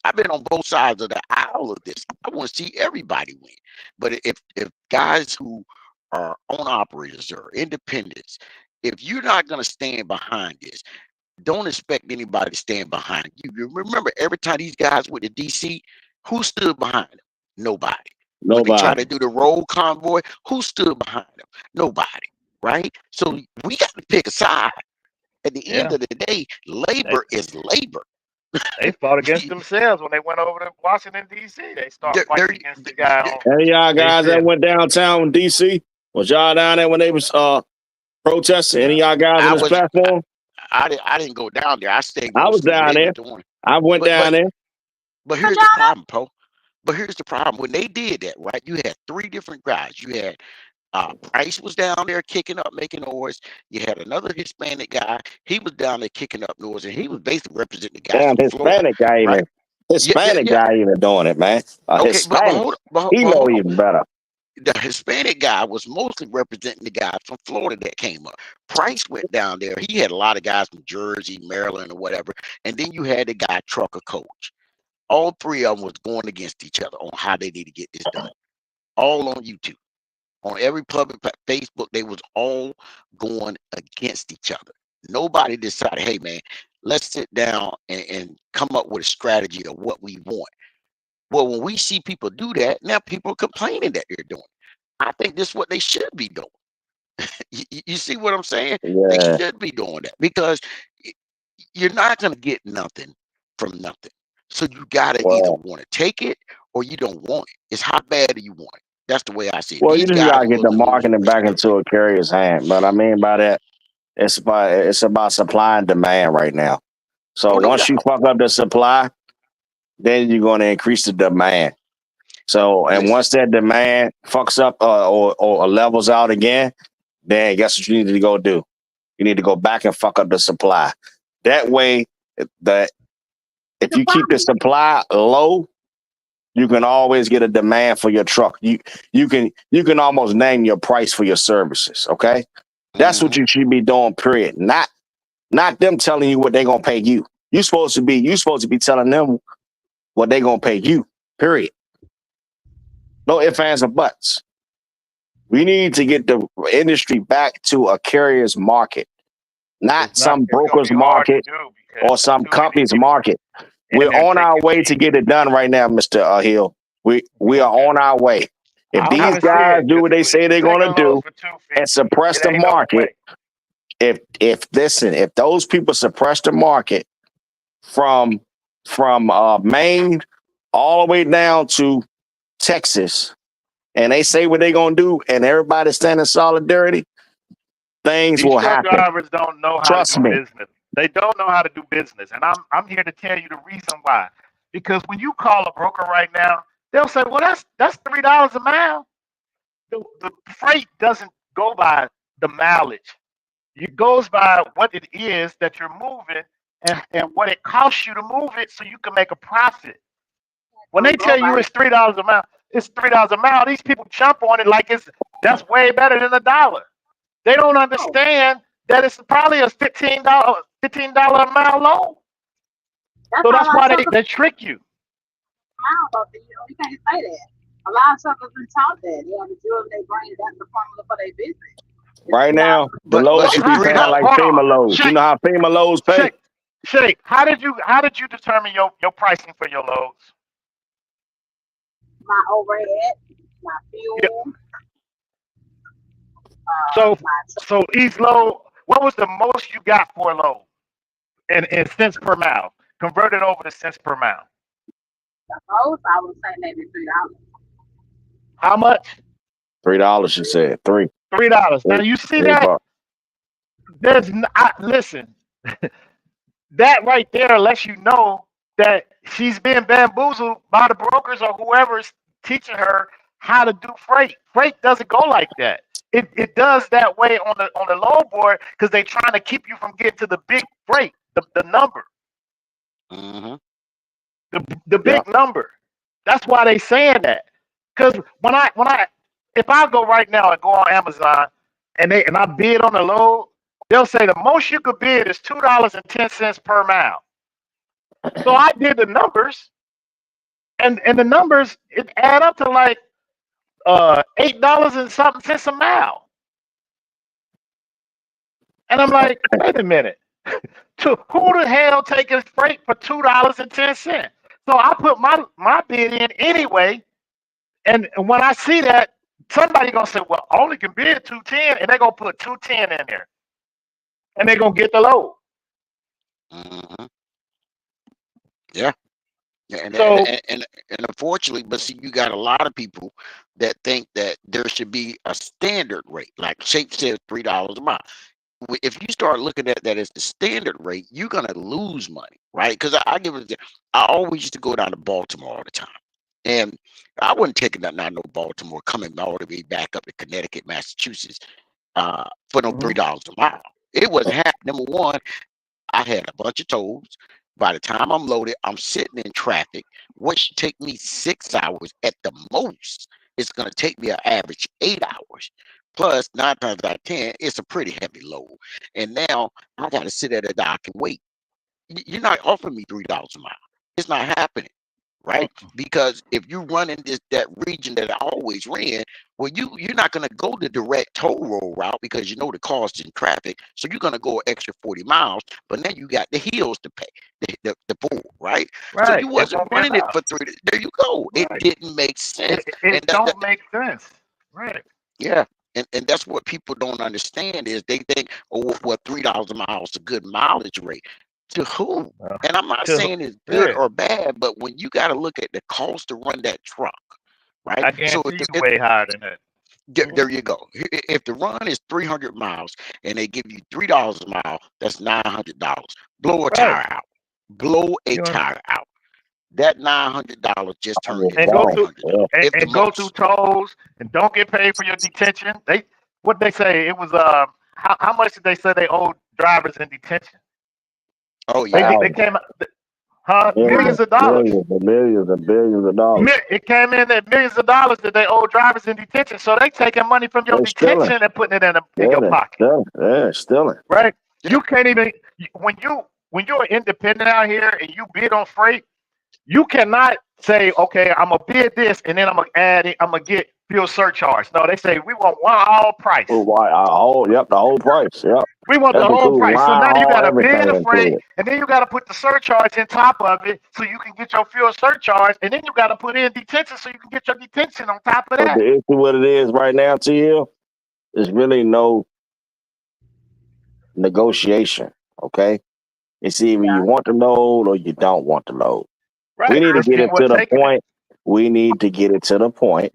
I've been on both sides of the aisle of this. I want to see everybody win. But if guys who are owner operators or independents, if you're not going to stand behind this, don't expect anybody to stand behind you. You remember every time these guys went to DC, who stood behind them? Nobody. When they tried to Nobody. do the road convoy, who stood behind them? Nobody. Right? So we got to pick a side. At the end Yeah, of the day, they labor is labor. they fought against themselves when they went over to Washington D.C. They start There, fighting there, against the guy on. Any y'all They guys that said, went downtown in DC? Was y'all down there when they was protesting? Any y'all guys on I this was platform? I didn't go down there. I stayed I was mostly where down they was there. doing. I went But down but there. but here's the problem, Poe. But here's the problem. When they did that, right? You had three different guys. You had Price was down there kicking up, making noise. You had another Hispanic guy. He was down there kicking up noise, and he was basically representing the guys Damn from Florida, right? Yeah, yeah, Hispanic yeah. guy even doing it, man. Okay, but Hispanic. hold but, He but know hold on. even better. The Hispanic guy was mostly representing the guys from Florida that came up. Price went down there. He had a lot of guys from Jersey, Maryland, or whatever. And then you had the guy Trucker Coach. All three of them was going against each other on how they need to get this done. All on YouTube. On every public Facebook, they was all going against each other. Nobody decided, hey man, let's sit down and come up with a strategy of what we want. Well, when we see people do that, now people are complaining that they're doing. I think this is what they should be doing. You see what I'm saying? They Yeah. should be doing that because you're not going to get nothing from nothing. So you got to either Well, want to take it or you don't want it. It's how bad do you want it? That's the way I see it. well, you These just guys gotta get the wasn't losing marketing race back to into nobody. a carrier's hand. But I mean by that, it's about supply and demand right now. So Oh, no once you doubt. fuck up the supply, then you're gonna increase the demand. So and Listen, once that demand fucks up or levels out again, then guess what you need to go do? You need to go back and fuck up the supply. That way, the if The you keep the problem, supply low, you can always get a demand for your truck. You can almost name your price for your services. Okay, that's what hmm you should be doing. Period. Not them telling you what they're gonna pay you. You supposed to be telling them what they're gonna pay you. Period. No ifs, ands, or buts. We need to get the industry back to a carrier's market, not it's not. some It's gonna broker's be hard to market do because or there's some too many company's people market. in We're there on our taking way to fees. get it done right now, Mr. Hill. We are Okay, on our way. If I these want to see guys it do because what they if say we they're taking gonna loads do for and 250, suppress it the ain't no market, way. if those people suppress the market from Maine all the way down to Texas, and they say what they're gonna do, and everybody stand in solidarity, things These will truck happen. drivers don't know how to Trust do me. business. They don't know how to do business, and I'm here to tell you the reason why. Because when you call a broker right now, they'll say, "Well, that's $3 a mile." The freight doesn't go by the mileage. It goes by what it is that you're moving and what it costs you to move it so you can make a profit. When they don't go tell by you it's $3 a mile, it's $3 a mile. These people jump on it like that's way better than $1. They don't no. understand that it's probably a $15 a mile load. That's So how a that's lot of why they, suckers they trick you. now, but you can't say that. A lot of suckers been taught that. They have a drill in their brain. That's the formula for their business. It's Right now, $3. the but loads Well, should at be how, three paying dollars, like hold on, FEMA loads. You Shake, know how FEMA loads pay? Shake, Shake. How did you determine your pricing for your loads? My overhead, my Yeah. fuel, So my so each load, what was the most you got for a load in cents per mile? Convert it over to cents per mile. most, I would say maybe $3. How much? $3, she said. $3. Now Three, you see three that? bucks. Listen. That right there lets you know that she's being bamboozled by the brokers or whoever's teaching her how to do freight. Freight doesn't go like that. It does that way on the low board because they're trying to keep you from getting to the big freight, the number, hmm the Yeah. big number. That's why they saying that. Because when I if I go right now and go on Amazon and I bid on the load, they'll say the most you could bid is $2.10 per mile. So I did the numbers, and the numbers it add up to like $8 and something cents a mile. And I'm like, wait a minute. Who the hell taking freight for $2.10? So I put my bid in anyway, and when I see that, somebody gonna say, "Well, I only can bid 210," and they gonna put 210 in there, and they gonna get the load. Hmm. Yeah. Yeah, So and unfortunately, but see, you got a lot of people that think that there should be a standard rate, like Shape says $3 a mile. If you start looking at that as the standard rate, you're gonna lose money, right? Because I give it, I always used to go down to Baltimore all the time, and I wasn't taking nothing out of no Baltimore, coming all the way back up to Connecticut, Massachusetts, for no mhm, $3 a mile. It wasn't happening. Number one, I had a bunch of tolls. By the time I'm loaded, I'm sitting in traffic. What should take me 6 hours at the most, it's going to take me an average 8 hours. Plus, 9 times out of 10, it's a pretty heavy load. And now I got to sit at a dock and wait. You're not offering me $3 a mile. It's not happening, right? mm, Because if you run in that region that I always ran, well, you're not going to go the direct toll road route because you know the cost in traffic. So you're going to go an extra 40 miles, but then you got the hills to pay, the pool, right? So right, you it wasn't won't be running it enough. for three. There you go. It Right, didn't make sense, and it don't make sense. Right. yeah. And that's what people don't understand is they think, oh, well, $3 a mile is a good mileage rate. To who? Uh, And I'm not to saying it's good yeah, or bad, but when you got to look at the cost to run that truck, right? I So guarantee you way higher than that. there you go. If the run is 300 miles and they give you $3 a mile, that's $900. Blow a Right. tire out. Blow a You know, tire out. That $900 just I turned was and into go gone. through Yeah. $300, if the and go through most. tolls and don't get paid for your detention. What they say it was how much did they say they owed drivers in detention? Oh yeah. They Thousands, came huh, millions, millions of dollars. millions, and millions and billions of dollars. It came in at millions of dollars that they owe drivers in detention. So they taking money from your They're stealing. detention and putting it in Yeah, your they're pocket. stealing. Yeah, stealing. Right? Yeah. You can't even when you're independent out here and you bid on freight, you cannot say, okay, I'm gonna bid this and then I'm gonna add it, I'm gonna get fuel surcharge. No, they say we want one all Oh, price. why? Yep, the whole price. Yep. We want the That's whole including price. So line now you haul, gotta bid everything the freight included. and then you gotta put the surcharge in top of it so you can get your fuel surcharge and then you gotta put in detention so you can get your detention on top of But that. the issue, what it is right now, TL, is really no negotiation. Okay, it's either you want the load or you don't want the load. We Right. need to There's get it people are to the taking it. point. We need to get it to the point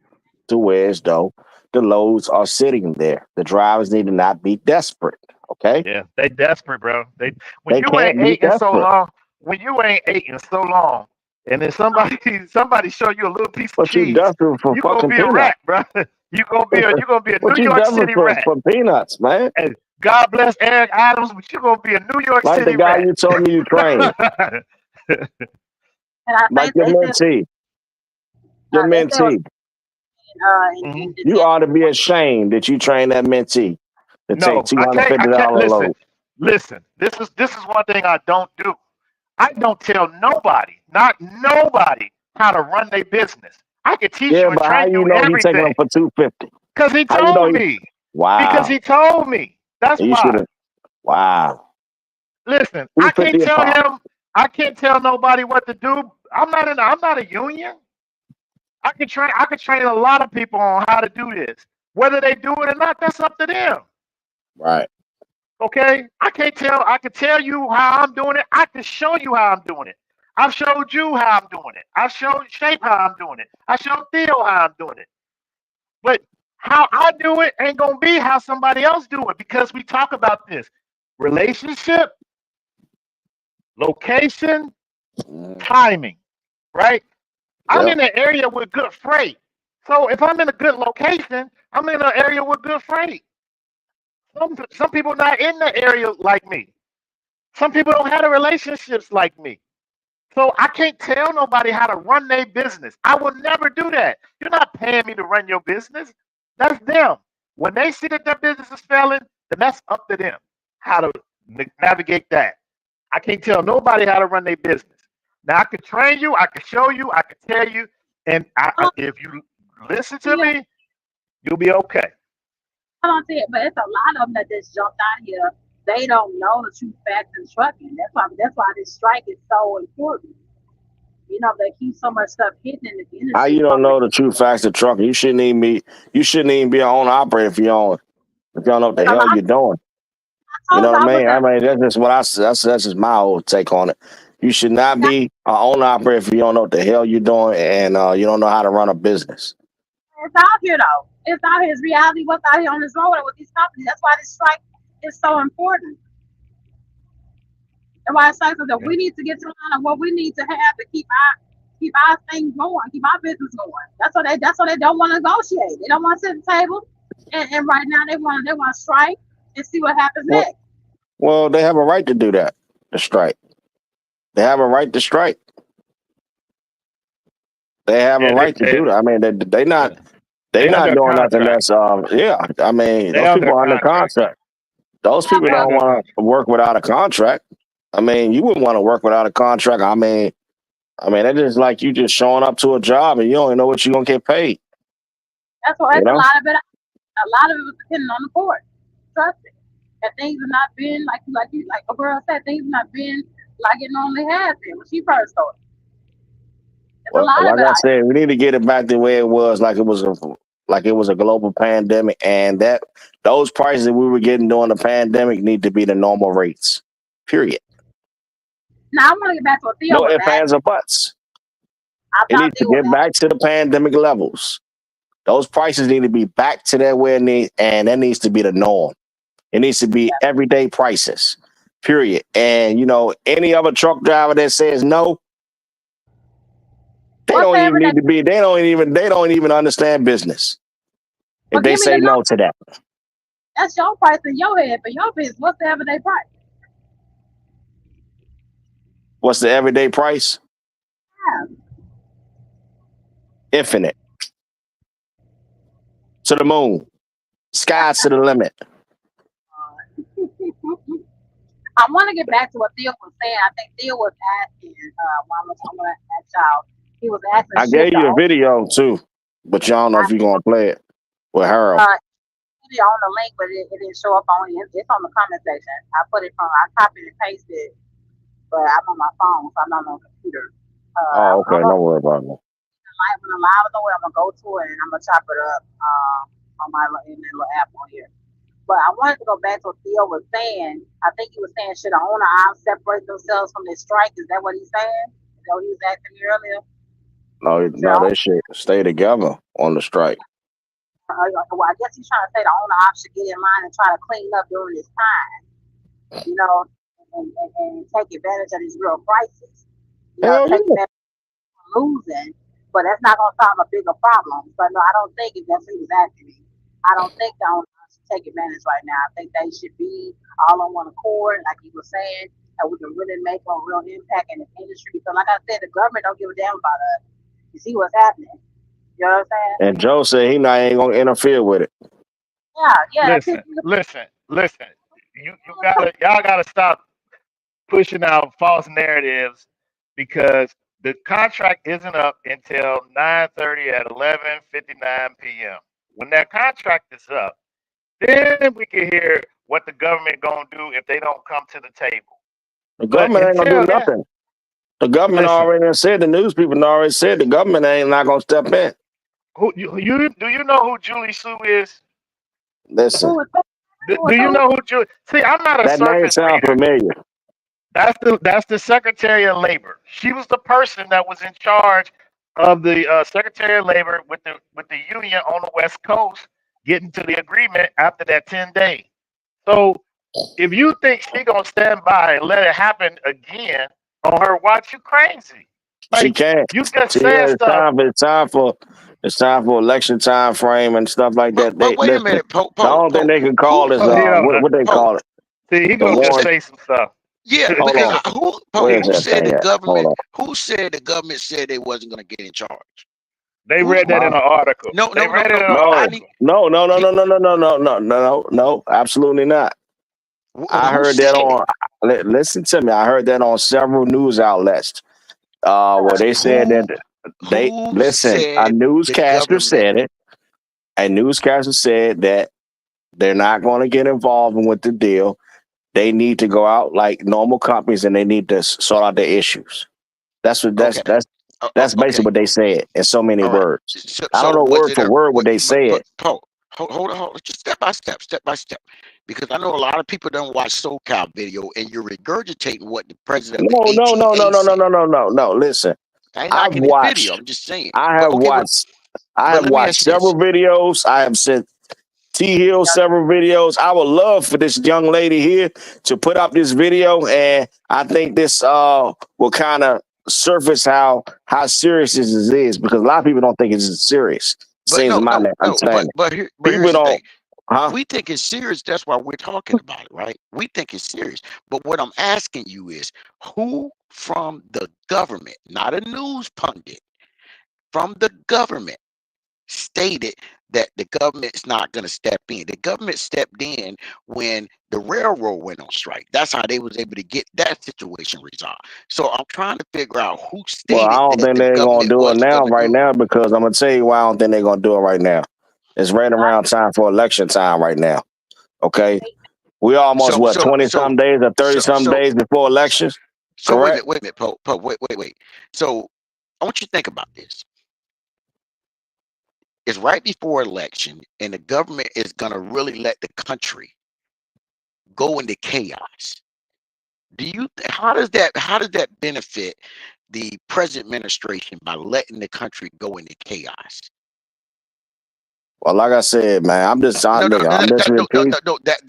to where as though the loads are sitting there. The drivers need to not be desperate. Okay, Yeah, they desperate, bro. They when they you ain't can't be eating so desperate. long, when you ain't eating so long, and then somebody show you a little piece of But you cheese, desperate for you gonna fucking be a peanuts. rat, bro. You gonna be a But New you York desperate City rat. for peanuts, man. And God bless Eric Adams, but you gonna be a New York Like the City guy rat. you told me you trained, And I like think your mentee, your they said it was mentee. Mhm. in You ought to detention. be ashamed that you trained that mentee to take No, two I hundred can't. I fifty can't dollar listen. load. Listen. This is one thing I don't do. I don't tell nobody, not nobody, how to run their business. I can teach Yeah, you and but how train you you know he taking them everything for 250? because he How you know told he? me. Because Wow, he told me. That's you should why. have. Wow, Listen, I can't 250 a tell pop. him. I can't tell nobody what to do. I'm not a union. I can train. I can train a lot of people on how to do this. Whether they do it or not, that's up to them. Right. Okay? I can tell you how I'm doing it. I can show you how I'm doing it. I've showed you how I'm doing it. I've showed Shape how I'm doing it. I showed Theo how I'm doing it. But how I do it ain't gonna be how somebody else do it because we talk about this. Relationship, location, Mm, timing, right? I'm yep. in an area with good freight. So if I'm in a good location, I'm in an area with good freight. Some people not in the area like me. Some people don't have the relationships like me. So I can't tell nobody how to run their business. I will never do that. You're not paying me to run your business. That's them. When they see that their business is failing, then that's up to them how to navigate that. I can't tell nobody how to run their business. Now I can train you, I can show you, I can tell you, and if you listen to Yeah, me, you'll be okay. I don't see it, but it's a lot of them that just jumped out here They don't know the true facts in trucking. That's why this strike is so important. They keep so much stuff hidden in the How industry you don't from know the true facts of trucking? You shouldn't even be an owner operator if you don't know what the because hell you're doing. I You told know you what I I was mean? I mean that's just what that's just my whole take on it. You should not be an owner operator if you don't know what the hell you're doing and you don't know how to run a business. it's out here though. It's out here. It's reality. What's out here on this road with these companies. That's why this strike is so important. And why it's like so that Yeah. we need to get to the line of what we need to have to keep our things going, keep our business going. That's why they don't want to negotiate. They don't want to sit at the table. And right now they want to strike and see what happens Well, next. well, they have a right to do that. To strike. They have a right to strike. They have a Yeah, right to do that. I mean, they they not under doing nothing contract. that's yeah. I mean, They those people under are under contract. contract. Those Yeah, people They but don't under want contract. to work without a contract. I mean, you wouldn't want to work without a contract. I mean, it's just like you just showing up to a job and you don't even know what you're gonna get paid. that's what You it's a know? lot of it. A lot of it was depending on the court. Trust me. And things have not been like a girl said, things have not been like it normally has been when she first started. There's a Well, lot of like it I out said, we need to get it back the way it was, like it was a global pandemic, and that those prices that we were getting during the pandemic need to be the normal rates. Period. here. Now I want to get back to what Theo No was ifs, ands, asking. or buts. I It thought needs to Theo was get back to the pandemic levels. Those prices need to be back to that where it needs, and that needs to be the norm. It needs to be asking. everyday prices. Period. And any other truck driver that says no, they What's don't the even everyday? need to be. They don't even understand business if Well, they give me the say number. no to that. That's your price in your head for your business. What's the everyday price? What's the everyday price? Yeah. Infinite. To the moon. Sky's to the limit. I want to get back to what Theo was saying. I think Theo was asking, I'm going to ask y'all. He was asking, I should gave the you the owner, video too, but you don't know if you're gonna play it with Harold. put it on the link, but it didn't show up on it. It's on the comment section. I copied and pasted, but I'm on my phone, so I'm not on the computer. Oh, okay. I'm No gonna worry about it. when the live is over, I'm gonna go to it and I'm gonna chop it up on my in that little app on here. But I wanted to go back to what Theo was saying. I think he was saying, should the owner separate themselves from this strike? Is that what he's saying? Is that what he was asking me earlier? No, Should no, they should stay together on the strike. well, I guess he's trying to say the owner should get in line and try to clean up during this time, you know, and take advantage of these real prices. Hell Take yeah. advantage of losing, but that's not going to solve a bigger problem. But no, I don't think if that's what he was asking me. I don't think the owner should take advantage right now. I think they should be all on one accord, like he was saying, and we can really make a real impact in the industry. Because, like I said, the government don't give a damn about us. You see what's happening. You know what I'm saying? And Joe said he not ain't gonna interfere with it. Yeah. Listen. Y'all gotta stop pushing out false narratives because the contract isn't up until 9:30 at 11:59 p.m. When that contract is up, then we can hear what the government gonna do if they don't come to the table. The But government ain't gonna do until then, nothing. The government listen. already done said. The news people done already said the government ain't not gonna step in. Do you know who Julie Sue is? Listen, Who was Do you know who Julie? See, I'm not a that name surface sounds reader. familiar. That's the Secretary of Labor. She was the person that was in charge of the Secretary of Labor with the union on the West Coast getting to the agreement after that 10 day. So if you think she gonna stand by and let it happen again on her watch, you crazy. She Like can't. you just See, saying it's stuff. time. It's time for election time frame and stuff like that. But They wait a listen. minute, Poe, The Poe, only thing Poe. they can call Who, is Oh, he don't what know. they Poe? call it. See, he The gonna Who just warrant. said? say some stuff. Yeah, Hold because on. who, Poe? Where's Who that said thing the at? Hold government? on. Who said the government said they wasn't going to get in charge? They Who? read that in Huh? an article. No, They no, no, read it in no, an no. I No, need. article. no, no, no, He, no, no, no, no, no, no, no, no. Absolutely not. I who heard that said it? on. Listen to me. I heard that on several news outlets. Where they said that Who? they Who listen. A said the newscaster government? said it. A newscaster said that they're not going to get involved with the deal. they need to go out like normal companies and they need to sort out their issues. That's what Okay. that's basically Okay. what they said in so many All right. words. So, I don't know was word it for a word what they said. Paul, hold on, just step by step, because I know a lot of people don't watch SoCal video, and you're regurgitating what the president of No, the no, no, no, ATA no, no, said. no, no, no, no. Listen, I ain't I've knocking his video. watched I'm just saying. I But have okay, watched I but have let me ask watched you this. several videos. I have sent T Hill several videos. I would love for this young lady here to put up this video, and I think this will kind of surface how serious this is, because a lot of people don't think it's serious. But Seems my understanding. but People here's the don't, thing. huh? We think it's serious. That's why we're talking about it, right? We think it's serious. But what I'm asking you is, who from the government, not a news pundit, from the government, stated that the government's not going to step in? The government stepped in when the railroad went on strike. That's how they was able to get that situation resolved. So I'm trying to figure out who Well, I stated don't that think the they're gonna government do it wasn't now, going to right do it. now, because I'm gonna tell you why I don't think they're gonna do it right now. It's right around time for election time right now. Okay, we almost So what so 20 so some days or 30 so some so days before elections, so correct? wait a minute, Poe, wait. So I want you to think about this. It's right before election, and the government is going to really let the country go into chaos. How does that benefit the present administration by letting the country go into chaos? Well, like I said, man, No, no, no, I'm just repeating.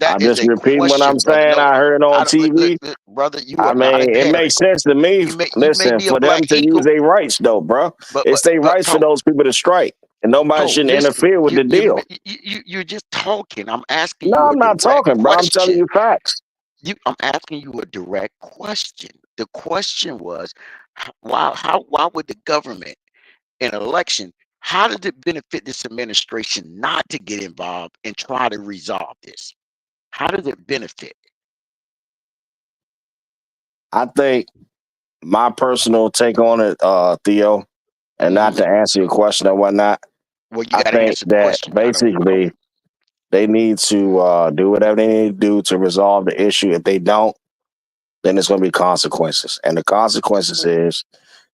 that I'm is just a repeating what I'm question, brother. saying. No, I heard on I don't, TV. brother, you I are not a mean, it parent. makes sense to me. You may Listen, be a for them black to use eagle, their rights, though, bro. but It's their rights for Poe, those people to strike, and nobody shouldn't listen, interfere with the deal. you're just talking. I'm asking No, you a I'm not direct talking, bro. I'm telling question. you facts. I'm asking you a direct question. The question was, why would the government in an election, how does it benefit this administration not to get involved and try to resolve this? How does it benefit? I think my personal take on it, Theo, and not Hmm. to answer your question or whatnot. Well, you I got to think answer the that question. I don't. basically they need to do whatever they need to do to resolve the issue. If they don't, then there's going to be consequences, and the consequences is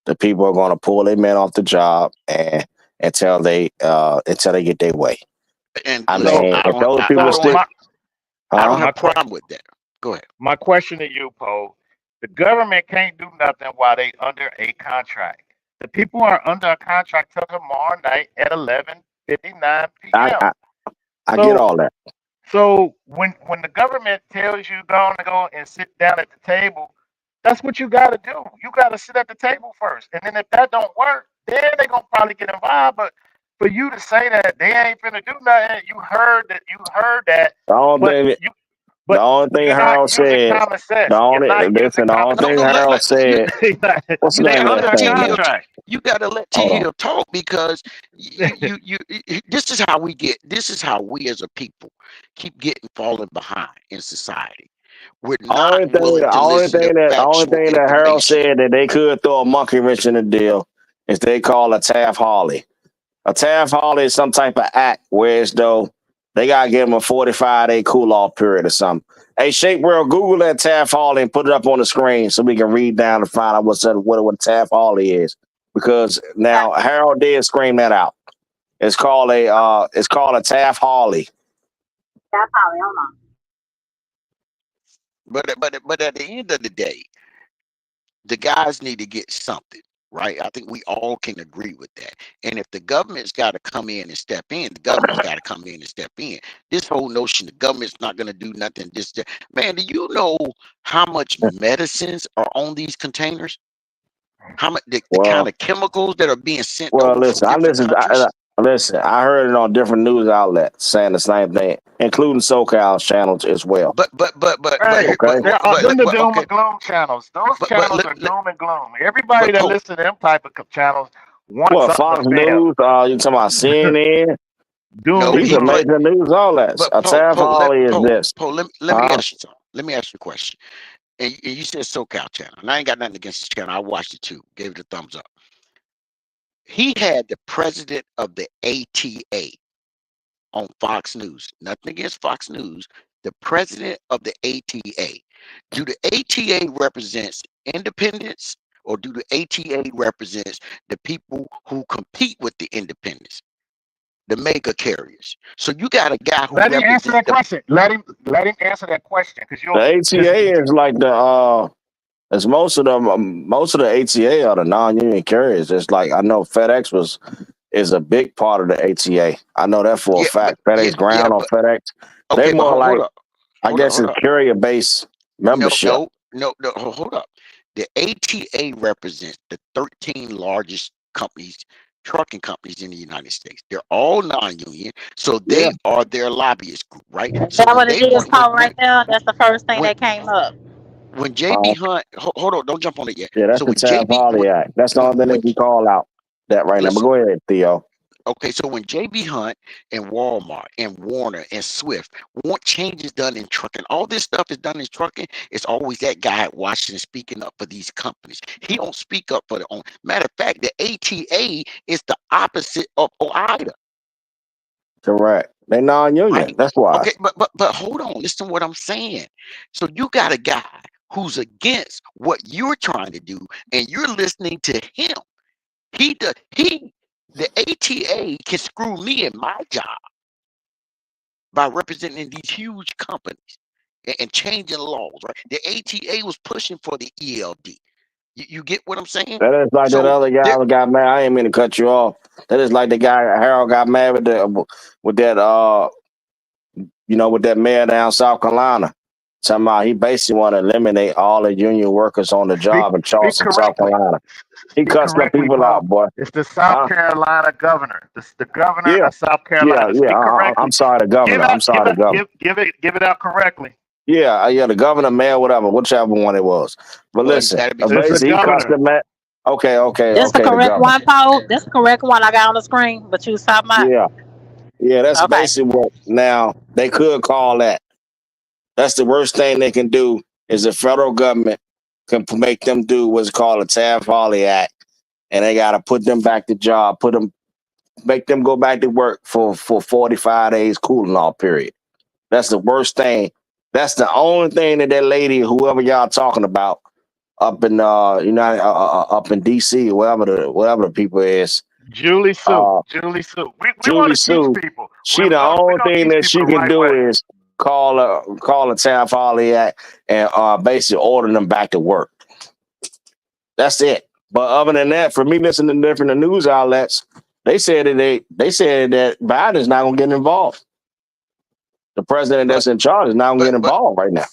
the people are going to pull their men off the job and until they get their way. And I listen, So mean, if those people so stick, my I don't huh? have my a que- problem with that. Go ahead. my question to you, Poe, the government can't do nothing while they under a contract. The people are under a contract till tomorrow night at 11:59 I, p.m. I I get So all that. so when the government tells you go and sit down at the table, that's what you got to do. You got to sit at the table first, and then if that don't work, then they gonna probably get involved. But for you to say that they ain't finna do nothing, you heard that, The only but thing you the but only thing you're not Harold using said, common sense. You're not using the only common No, thing no, sense. Harold said. What's the you They name gotta of under that let a T thing, man? Hill. contract. You gotta let T Hold on. Hill talk, because this is how we get. This is how we as a people keep getting falling behind in society. We're not willing to listen to The only factual thing that Harold information. said that they could throw a monkey wrench in the deal is they call a Taft Harley. A Taft Harley is some type of act where as though they gotta give them a 45-day cool off period or something. Hey, Shape World, Google that Taft Harley and put it up on the screen so we can read down and find out what Taft Harley is. Because now Harold did scream that out. It's called a Taft Harley. That's probably hold on. But at the end of the day, the guys need to get something, right? I think we all can agree with that. And if the government's got to come in and step in, the government's got to come in and step in. This whole notion the government's not going to do nothing, man, do you know how much medicines are on these containers? How much the kind Well, of chemicals that are being sent well, over from listen, different countries? listen. I heard it on different news outlets saying the same thing, including SoCal's channels as well. Right. Okay, Them the doom okay, and gloom channels. Those channels are doom and gloom. Everybody but that Pope, listens to them type of channels want what something to Fox fail. News? You talking about CNN? Doom no, and These are gloom. major news outlets. but A Taft Harley is Pope, this. let me Uh, ask you something. Let me ask you a question. And you said SoCal channel, and I ain't got nothing against this channel. I watched it too, gave it a thumbs up. He had the president of the ATA on Fox News. Nothing against Fox News, the president of the ATA. Do the ATA represents independents, or do the ATA represents the people who compete with the independents, the mega carriers? So you got a guy who Let him answer represents that the question. Let him answer that question because The you'll because ATA is like as most of them, most of the ATA are the non-union carriers. It's like I know FedEx is a big part of the ATA. I know that for a yeah, but fact. yeah, FedEx yeah, Ground on but FedEx, they okay, but more hold like up, I guess hold it's up. carrier based No, membership. no, no, no. Hold up. The ATA represents the 13 largest companies, trucking companies in the United States. They're all non-union, so Yeah, they are their lobbyist group, right? Is So that when what it they is want, called right there? That's the first thing when that came up. when uh, JB Hunt, hold on, don't jump on it yet. yeah, that's So the when JB, Tavoli Act. That's the when, only thing they when can call out that right now. But listen, go ahead, Theo. okay, so when JB Hunt and Walmart and Warner and Swift want changes done in trucking, all this stuff is done in trucking. It's always that guy at Washington speaking up for these companies. He don't speak up for the own. Matter of fact, the ATA is the opposite of OIDA, Correct. They non-union. right? That's why. Okay, but hold on, listen to what I'm saying. So you got a guy who's against what you're trying to do, and you're listening to him. The ATA can screw me in my job by representing these huge companies and changing laws, right? The ATA was pushing for the ELD. You get what I'm saying? That is like that So other guy there, who got mad. I ain't mean to cut you off. That is like the guy Harold got mad with that with that mayor down South Carolina. Talking about he basically want to eliminate all the union workers on the speak job in speak Charleston, South correctly. Carolina. He Speak cussed them correctly, people Paul. out, boy. It's the South Huh? Carolina governor. The governor Yeah, of South yeah, Carolina. yeah. Speak I'm correctly. sorry, the Give governor. out I'm sorry, the governor. give it out correctly. Yeah, yeah, the governor, mayor, whatever, whichever one it was. But well, it's listen, got to be It's the something. basically he cussed governor. them at. Okay, This the the correct governor. one, Paul? This the correct one I got on the screen, but you was talking about? Yeah, yeah. That's Okay. basically what. Now they could call that. That's the worst thing they can do is the federal government can make them do what's called a Taft-Hartley Act, and they got to put them back to job, make them go back to work for 45 days cooling off period. That's the worst thing. That's the only thing that lady, whoever y'all talking about, up in up in DC, whatever the people is, Julie Sue. uh, Julie Sue. We want Julie to teach Sue. people. She the We're only gonna thing teach that people she the can right way. do is call a Taft Hartley Act and basically order them back to work. That's it. But other than that, for me listening to different news outlets, they said that Biden's not gonna get involved. The president But that's in charge is not gonna but get involved right now.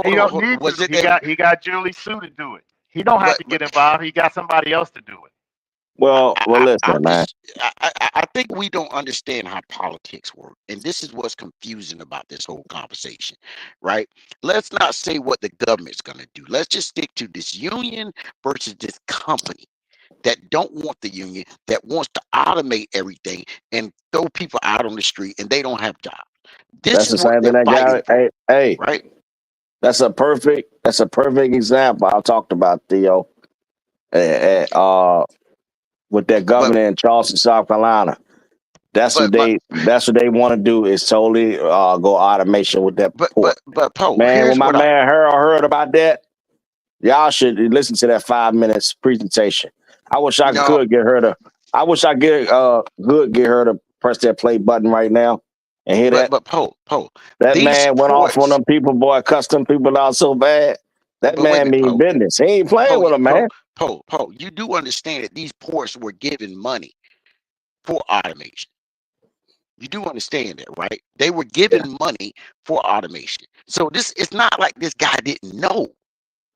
He don't hold on. need Was to. it that? He got Julie Sue to do it. He don't have to But get involved. He got somebody else to do it. Well, listen, I'm man. just I think we don't understand how politics work, and this is what's confusing about this whole conversation, right? Let's not say what the government's going to do. Let's just stick to this union versus this company that don't want the union, that wants to automate everything and throw people out on the street, and they don't have jobs. This That's is the what same thing they're that fighting guy. for, Hey, right? that's a perfect example I talked about, Theo. Uh, uh, with that But governor in Charleston, South Carolina. but my That's what they want to do is totally go automation with that port. but Poe, Man, when here's my what I man Harold heard about that, y'all should listen to that 5 minutes presentation. I wish I no, could get her to I wish I could get her to press that play button right now and hear that. but Poe, That these man went off on ports. them people, boy, cussed them people out so bad. That But wait a man minute, mean Poe. business. He ain't playing Poe, with him, man. You do understand that these ports were given money for automation. You do understand that, right? They were Yeah, given money for automation. So this it's not like this guy didn't know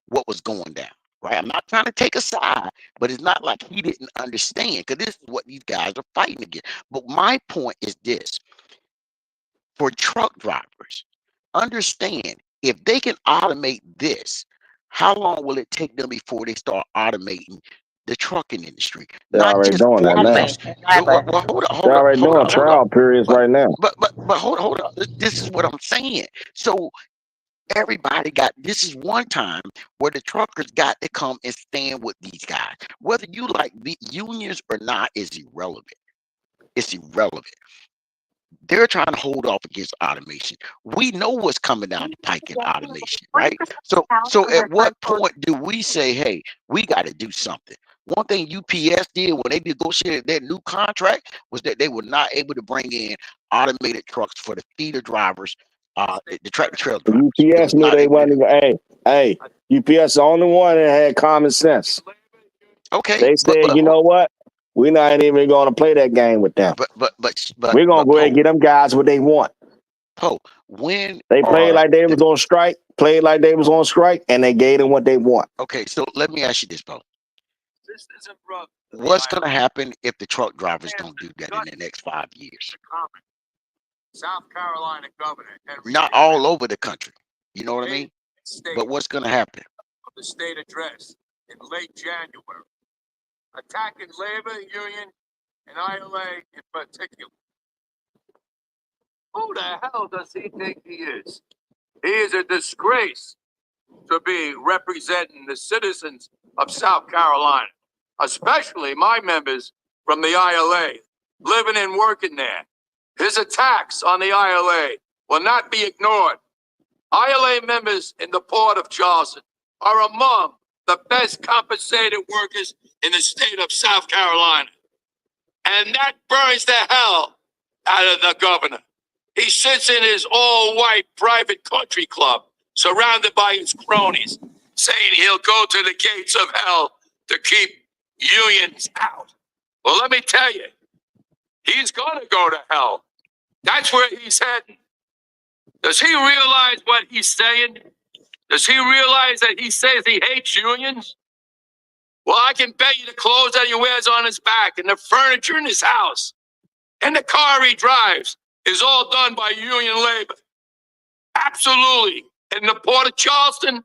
what was going down, right? I'm not trying to take a side, but it's not like he didn't understand because this is what these guys are fighting against. But my point is this: for truck drivers, understand if they can automate this, how long will it take them before they start automating the trucking industry? they're Not already just doing that now. forklifts. Exactly. Well, Exactly. They're already doing hold up. trial periods But right now. hold up. This is what I'm saying. So everybody got this is one time where the truckers got to come and stand with these guys. Whether you like the unions or not is irrelevant. It's irrelevant. They're trying to hold off against automation. We know what's coming down the pike in automation, right? So at what point do we say, hey, we got to do something? One thing UPS did when they negotiated their new contract was that they were not able to bring in automated trucks for the feeder drivers, the tractor trailer drivers. UPS knew they wasn't even. Hey, UPS the only one that had common sense. Okay, They said, you know what? We're not even going to play that game with them. But we're going to go ahead and get them guys what they want. When they played like they was on strike, and they gave them what they want. Okay, so let me ask you this, Bo. What's going to happen if the truck drivers don't do that in the next 5 years? South Carolina governor, not all over the country. You know what I mean? But what's going to happen? Of the state address in late January, attacking labor union and ILA in particular. Who the hell does he think he is? He is a disgrace to be representing the citizens of South Carolina, especially my members from the ILA, living and working there. His attacks on the ILA will not be ignored. ILA members in the Port of Charleston are among the best compensated workers in the state of South Carolina. And that burns the hell out of the governor. He sits in his all-white private country club, surrounded by his cronies, saying he'll go to the gates of hell to keep unions out. Well, let me tell you, he's going to go to hell. That's where he's heading. Does he realize what he's saying? Does he realize that he says he hates unions? Well, I can bet you the clothes that he wears on his back and the furniture in his house and the car he drives is all done by union labor. Absolutely. In the Port of Charleston,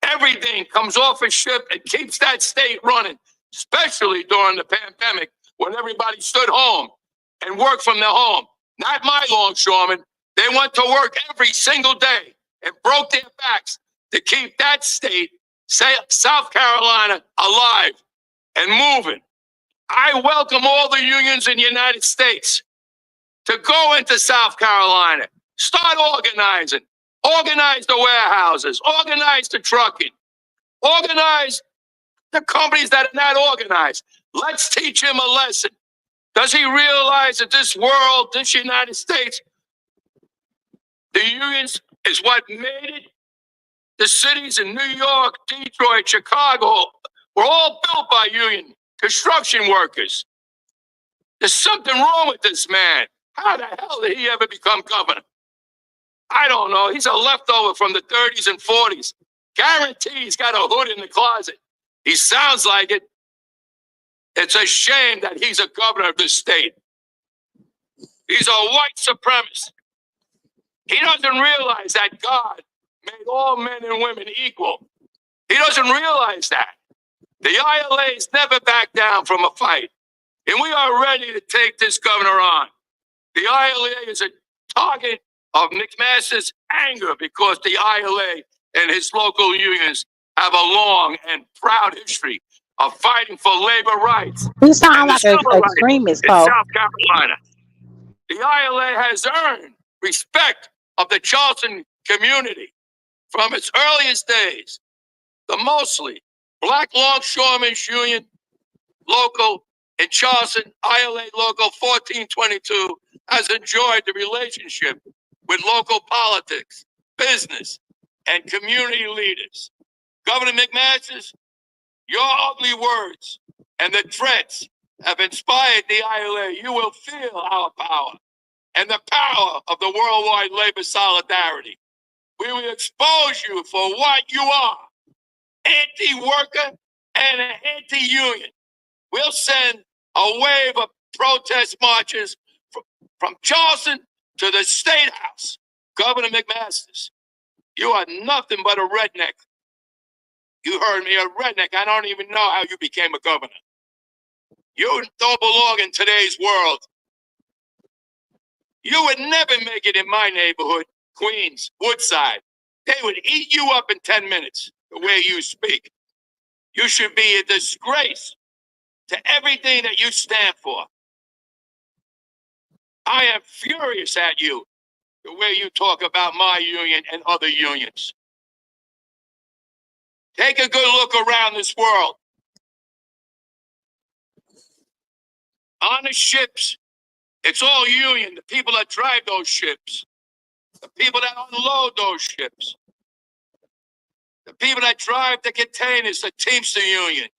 everything comes off a ship and keeps that state running, especially during the pandemic when everybody stood home and worked from their home. Not my longshoremen. They went to work every single day and broke their backs to keep that state, South Carolina, alive and moving. I welcome all the unions in the United States to go into South Carolina, start organizing, organize the warehouses, organize the trucking, organize the companies that are not organized. Let's teach him a lesson. Does he realize that this world, this United States, the unions is what made it? The cities in New York, Detroit, Chicago were all built by union construction workers. There's something wrong with this man. How the hell did he ever become governor? I don't know. He's a leftover from the 30s and 40s. Guarantee he's got a hood in the closet. He sounds like it. It's a shame that he's a governor of this state. He's a white supremacist. He doesn't realize that God made all men and women equal. He doesn't realize that. The ILA's never backed down from a fight. And we are ready to take this governor on. The ILA is a target of McMaster's anger because the ILA and his local unions have a long and proud history of fighting for labor rights. You sound like an extremist, in South Carolina. The ILA has earned respect of the Charleston community from its earliest days. The mostly Black Longshoremen's Union local in Charleston, ILA Local 1422, has enjoyed the relationship with local politics, business, and community leaders. Governor McMaster, your ugly words and the threats have inspired the ILA. You will feel our power and the power of the worldwide labor solidarity. We will expose you for what you are, anti-worker and an anti-union. We'll send a wave of protest marches from Charleston to the State House. Governor McMaster, you are nothing but a redneck. You heard me, a redneck. I don't even know how you became a governor. You don't belong in today's world. You would never make it in my neighborhood, Queens, Woodside. They would eat you up in 10 minutes, the way you speak. You should be a disgrace to everything that you stand for. I am furious at you, the way you talk about my union and other unions. Take a good look around this world. On the ships, it's all union. The people that drive those ships, the people that unload those ships, the people that drive the containers, the Teamster Union,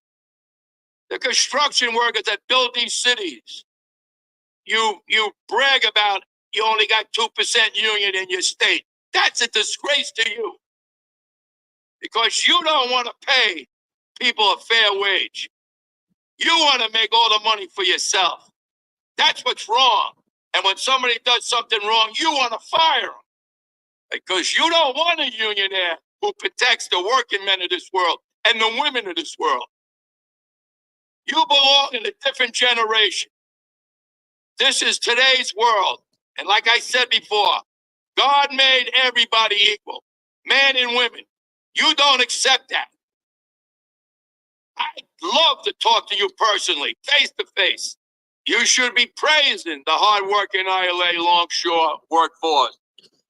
the construction workers that build these cities. You brag about you only got 2% union in your state. That's a disgrace to you. Because you don't want to pay people a fair wage. You want to make all the money for yourself. That's what's wrong. And when somebody does something wrong, you want to fire them. Because you don't want a millionaire who protects the working men of this world and the women of this world. You belong in a different generation. This is today's world. And like I said before, God made everybody equal, men and women. You don't accept that. I'd love to talk to you personally, face to face. You should be praising the hard-working ILA longshore workforce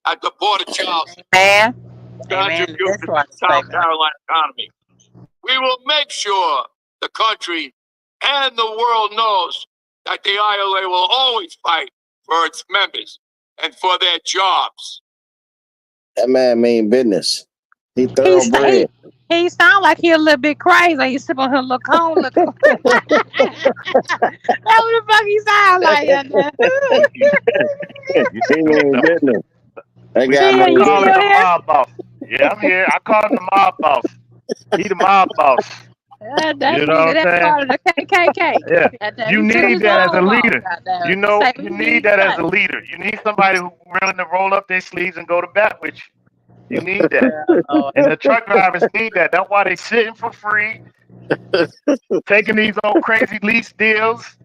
at the Port of Charleston. Man, Contribution to the South Carolina economy. We will make sure the country and the world knows that the ILA will always fight for its members and for their jobs. That man mean business. He thoroughbred. He sound like he a little bit crazy. He sip on his little cone. That's what the fuck he sound like. He mean business. That We guy I mean call him business. the mob boss. Yeah, I'm here. I call him the mob boss. He the mob boss. That You know what nigga, I'm that's saying? part of the KKK. Yeah. Goddamn, You he took need his that as a own law. leader. Goddamn. You know, Say you what need that as say. a leader. You need somebody who's willing to roll up their sleeves and go to bat with you. You need that. Lord. And the truck drivers need that. That's why they sitting for free, taking these old crazy lease deals,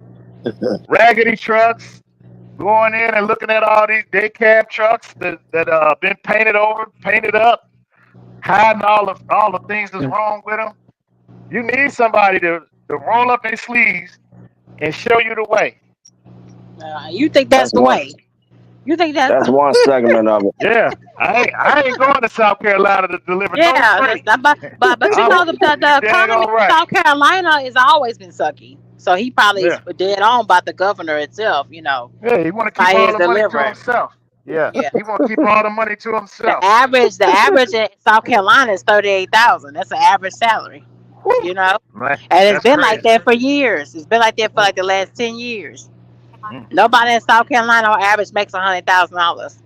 raggedy trucks, going in and looking at all these day cab trucks that been painted over, painted up, hiding all the things that's wrong with them. You need somebody to roll up their sleeves and show you the way. You think that's That's the one. way? You think that's That's one segment of it. Yeah, I ain't going to South Carolina to deliver no yeah, freight. but you know the You economy daggone in right. South Carolina has always been sucky. So he probably is Yeah, dead on about the governor itself. yeah. He want to How keep he all is the money to delivering. himself. Yeah, Yeah. he want to keep all the money to The himself. average in South Carolina is 38,000. That's an average salary. Whew, You know, man, and it's that's been like crazy. that for years. It's been like that for like the last 10 years. Mm. Nobody in South Carolina on average makes $100,000.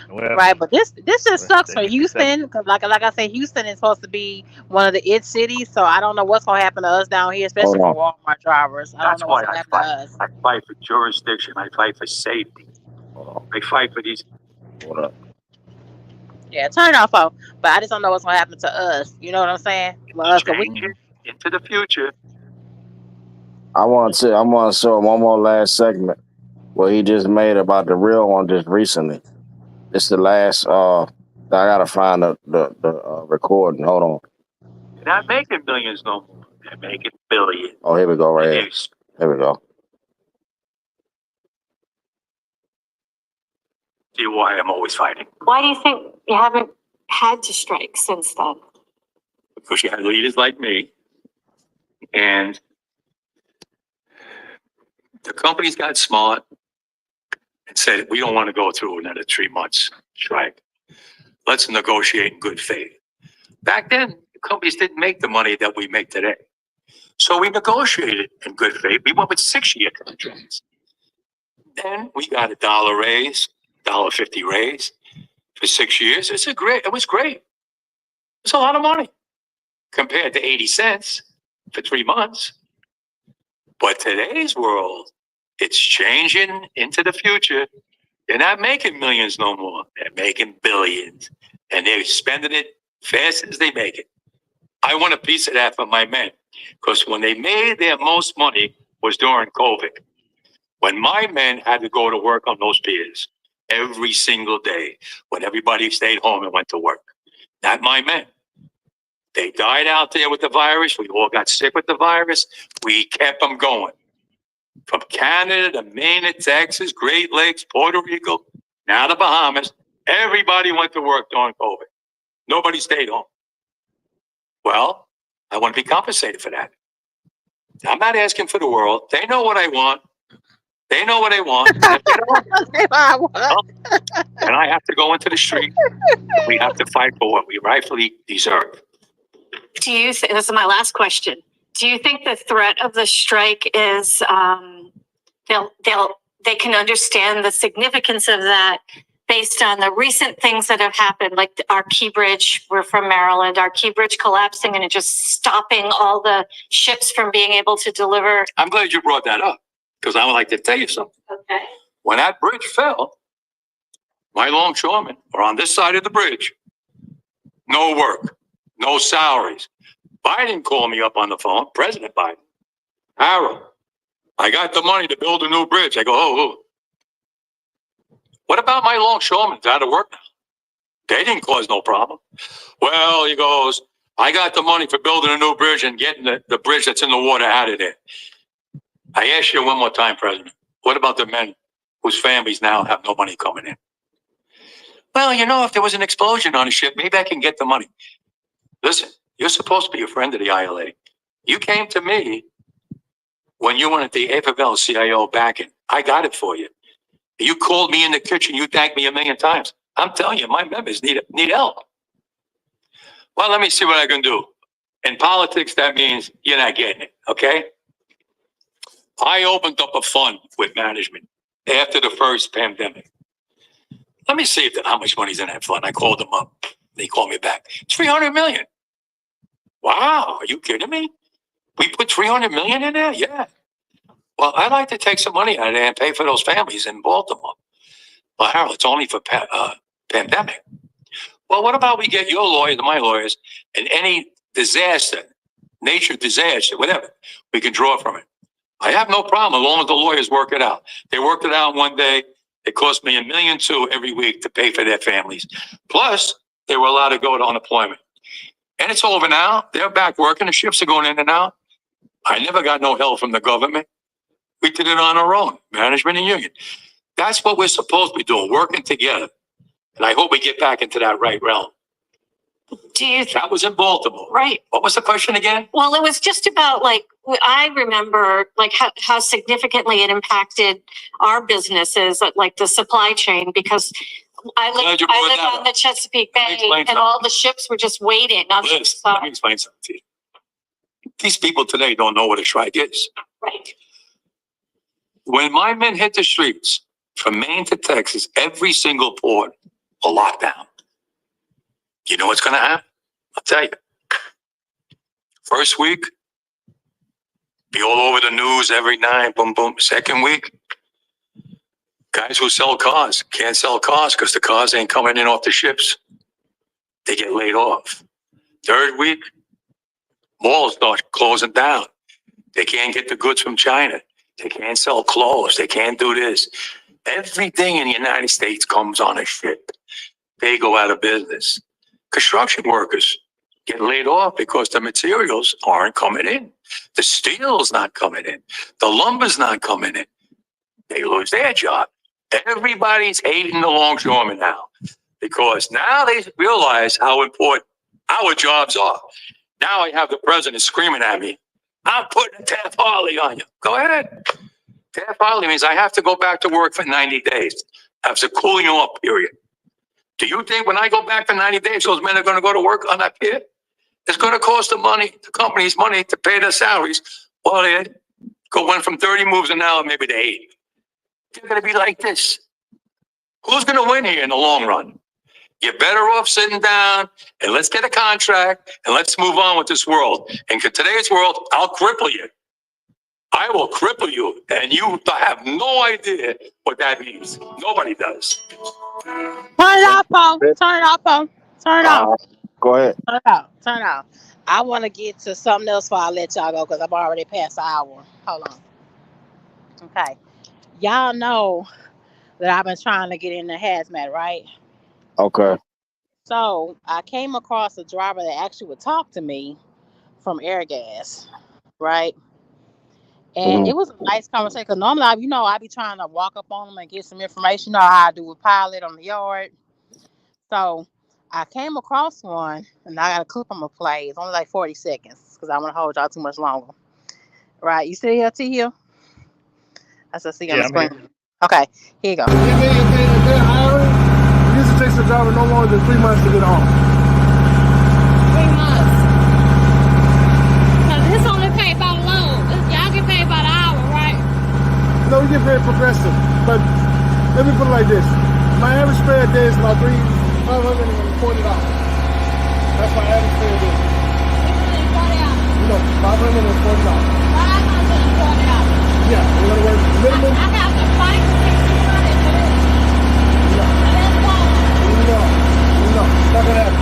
Well, Right, but this just sucks they for get the seven. Houston because, like I said, Houston is supposed to be one of the it cities. So I don't know what's gonna happen to us down here, especially Hold for on. Walmart drivers. I don't That's know what's why gonna I happen to fight. us. I fight for jurisdiction. I fight for safety. Hold on. I fight for these. Hold up. Yeah, turn it off, folks. But I just don't know what's gonna happen to us. You know what I'm saying? Well, us, cause we. Change it into the future. I want to show him one more last segment what he just made about the real one just recently. It's the last. I gotta find the recording. Hold on. They're not making millions no more. They're making billions. Oh, here we go. Right And here. they Here we go. see why I'm always fighting. Why do you think you haven't had to strike since then? Because you had leaders like me, and the companies got smart and said, we don't want to go through another 3 months strike. Let's negotiate in good faith. Back then, the companies didn't make the money that we make today. So we negotiated in good faith. We went with 6-year contracts. Then we got $1 raise, $1.50 raise for 6 years. It was great. It's a lot of money compared to 80 cents for 3 months. But today's world, it's changing into the future. They're not making millions no more. They're making billions. And they're spending it fast as they make it. I want a piece of that for my men. Because when they made their most money was during COVID. When my men had to go to work on those piers every single day. When everybody stayed home and went to work. Not my men. They died out there with the virus. We all got sick with the virus. We kept them going. From Canada to Maine to Texas, Great Lakes, Puerto Rico, now the Bahamas, everybody went to work during COVID. Nobody stayed home. Well, I want to be compensated for that. I'm not asking for the world. They know what I want. They know what I want. And if they don't, well, then I have to go into the street. And we have to fight for what we rightfully deserve. Do you think, this is my last question, do you think the threat of the strike is they can understand the significance of that based on the recent things that have happened, like our Key Bridge, we're from Maryland, our Key Bridge collapsing and it just stopping all the ships from being able to deliver? I'm glad you brought that up, because I would like to tell you something. Okay. When that bridge fell, my longshoremen are on this side of the bridge. No work, no salaries. Biden called me up on the phone, President Biden. Harold, I got the money to build a new bridge. I go, oh. What about my longshoremen? They're out of work now. They didn't cause no problem. Well, he goes, I got the money for building a new bridge and getting the bridge that's in the water out of there. I ask you one more time, President, what about the men whose families now have no money coming in? Well, you know, if there was an explosion on a ship, maybe I can get the money. Listen, you're supposed to be a friend of the ILA. You came to me when you wanted the AFL CIO backing. I got it for you. You called me in the kitchen. You thanked me 1,000,000 times. I'm telling you, my members need help. Well, let me see what I can do. In politics, that means you're not getting it, okay? I opened up a fund with management after the first pandemic. Let me see how much money's in that fund. I called them up. They called me back. 300 million. Wow, are you kidding me? We put 300 million in there? Yeah. Well, I'd like to take some money out of there and pay for those families in Baltimore. Well, Harold, it's only for pandemic. Well, what about we get your lawyers and my lawyers, and any disaster, nature disaster, whatever, we can draw from it. I have no problem as long as the lawyers work it out. They worked it out one day. It cost me $1.2 million every week to pay for their families. Plus, they were allowed to go to unemployment. And it's over now. They're back working. The ships are going in and out. I never got no help from the government. We did it on our own, management and union. That's what we're supposed to be doing, working together. And I hope we get back into that right realm. That was in Baltimore. Right. What was the question again? Well, it was just about, like, I remember, like, how significantly it impacted our businesses, like the supply chain, because I live on the Chesapeake Bay and all the ships were just waiting. Let me explain something to you. These people today don't know what a strike is. Right. When my men hit the streets from Maine to Texas, every single port will lock down. You know what's going to happen? I'll tell you. First week, be all over the news every night, boom, boom. Second week, guys who sell cars can't sell cars because the cars ain't coming in off the ships. They get laid off. Third week, malls start closing down. They can't get the goods from China. They can't sell clothes. They can't do this. Everything in the United States comes on a ship. They go out of business. Construction workers get laid off because the materials aren't coming in. The steel's not coming in. The lumber's not coming in. They lose their job. Everybody's hating the longshoremen now because now they realize how important our jobs are. Now I have the president screaming at me, I'm putting a Taft Hartley on you. Go ahead. Taft Hartley means I have to go back to work for 90 days. That's a cooling off period. Do you think when I go back for 90 days, those men are going to go to work on that pier? It's going to cost the companies money to pay their salaries. Well, they went from 30 moves an hour maybe to 8. They're going to be like this. Who's going to win here in the long run? You're better off sitting down and let's get a contract and let's move on with this world. And in today's world, I'll cripple you. I will cripple you, and you have no idea what that means. Nobody does. Turn it off, phone. Turn it off, phone. Turn it off. Go ahead. Turn it off. Turn it off. I want to get to something else before I let y'all go because I'm already past the hour. Hold on. Okay. Y'all know that I've been trying to get into hazmat, right? Okay. So I came across a driver that actually would talk to me from Airgas, right? And it was a nice conversation because normally, I be trying to walk up on them and get some information. You know how I do with pilot on the yard. So I came across one, and I got a clip on my play. It's only like 40 seconds because I want to hold y'all too much longer. Right? You see here, T here? I still see you on Yeah, the I'm here. screen. Okay, here you go. If they're hiring, it usually takes a driver no more than 3 months to get on. 3 months. Because this only paid by load. Y'all get paid by the hour, right? No, we get paid progressive. But let me put it like this. My average pay a day is about $540. That's my average pay a day. $540. Yeah, we're gonna work minimum. I have to fight to get No, not gonna happen.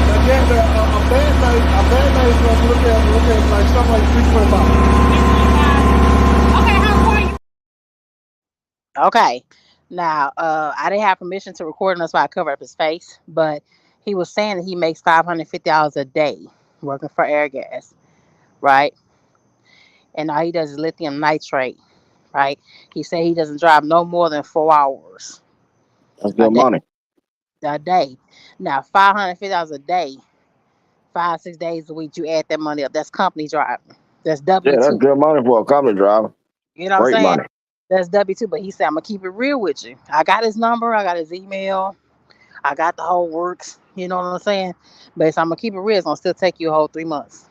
Again, a bad night is gonna look at like something like $325. Okay, how are you? Okay. Now, I didn't have permission to record him, that's why I covered up his face. But he was saying that he makes $550 a day working for Airgas, right? And all he does is lithium nitrate, right? He said he doesn't drive no more than 4 hours That's a good day. money. Now, $550 a day, 5-6 days a week. You add that money up. That's company driving. That's Yeah, that's W-2. good money for a company driver. You know what I'm Great saying? money. That's W-2. But he said, I'm gonna keep it real with you. I got his number. I got his email. I got the whole works. You know what I'm saying? But so I'm gonna keep it real. It's gonna still take you a whole 3 months.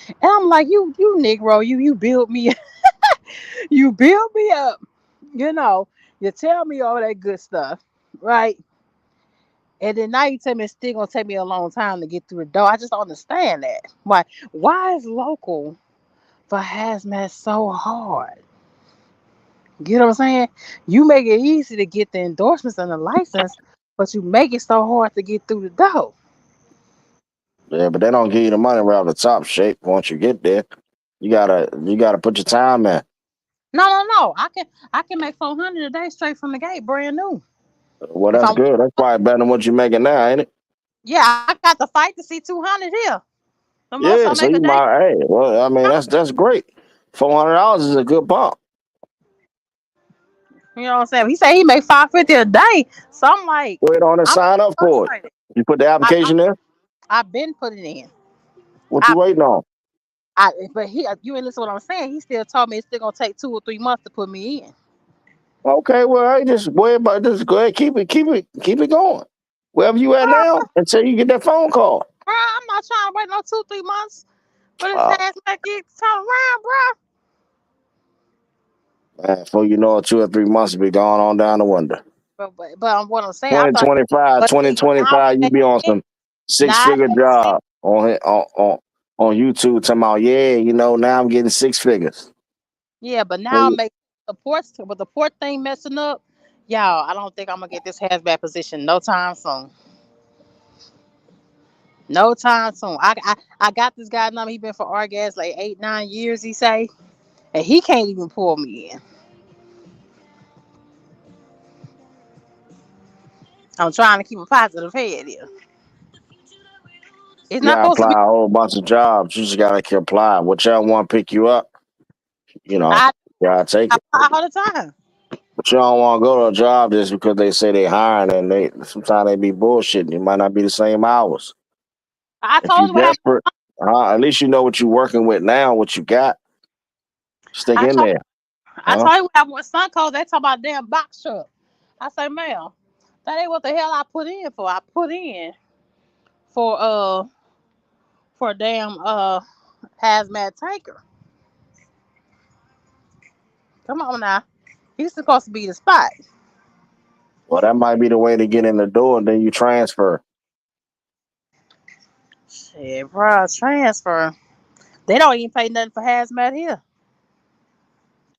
And I'm like, you Negro, you build me, you build me up. You know, you tell me all that good stuff, right? And then now you tell me it's still gonna take me a long time to get through the door. I just don't understand that. Why is local for hazmat so hard? You know what I'm saying? You make it easy to get the endorsements and the license, but you make it so hard to get through the door. Yeah, but they don't give you the money right off the top shape once you get there. You gotta put your time in. No. I can make 400 a day straight from the gate, brand new. Well, If that's I'm good. That's probably better than what you're making now, ain't it? Yeah, I got to fight to see 200 here. The most Yeah, I so make a you day. might. Hey, well, I mean, that's great. $400 is a good bump. You know what I'm saying? He said he make 550 a day. So I'm like, Wait on and I'm sign up for it. frustrated. You put the I, I application in. I've been putting it in. What you I, waiting on? but you ain't listen to what I'm saying. He still told me it's still gonna take 2 or 3 months to put me in. Okay, well, hey, just worry about this. Go ahead, keep it going. Wherever you at Bro, now, until you get that phone call. I'm not trying to wait no 2 3 months for this Uh, hazmat gig to turn around, bro. man, before you know it, 2 or 3 months will be gone on down the window. But what I'm saying, I thought, 2025, but see, but now 2025, you it be on makes sense. some six Now it figure makes sense. job on YouTube talking about, yeah, now I'm getting 6 figures. Yeah, but now it Well, makes the port thing messing up. Y'all, I don't think I'm gonna get this hazmat position no time soon. No time soon. I got this guy number. He been for Argas like 8 9 years. He say, and he can't even pull me in. I'm trying to keep a positive head here. It's you not gotta supposed to apply be. a whole bunch of jobs. You just gotta apply. Whichever one pick you up, you know, I, you gotta take I it. apply all the time. But you don't want to go to a job just because they say they hiring and they sometimes they be bullshitting. It might not be the same hours. I If you told you what happened. desperate, at least you know what you're working with now, what you got. Stick I in told there. I Huh? told you what happened with Sunco. They talk about damn box truck. I say, man, that ain't what the hell I put in for. I put in for for a damn hazmat tanker. Come on now. He's supposed to be the spot. Well, that might be the way to get in the door, and then you transfer. Shit, bro, transfer. They don't even pay nothing for hazmat here.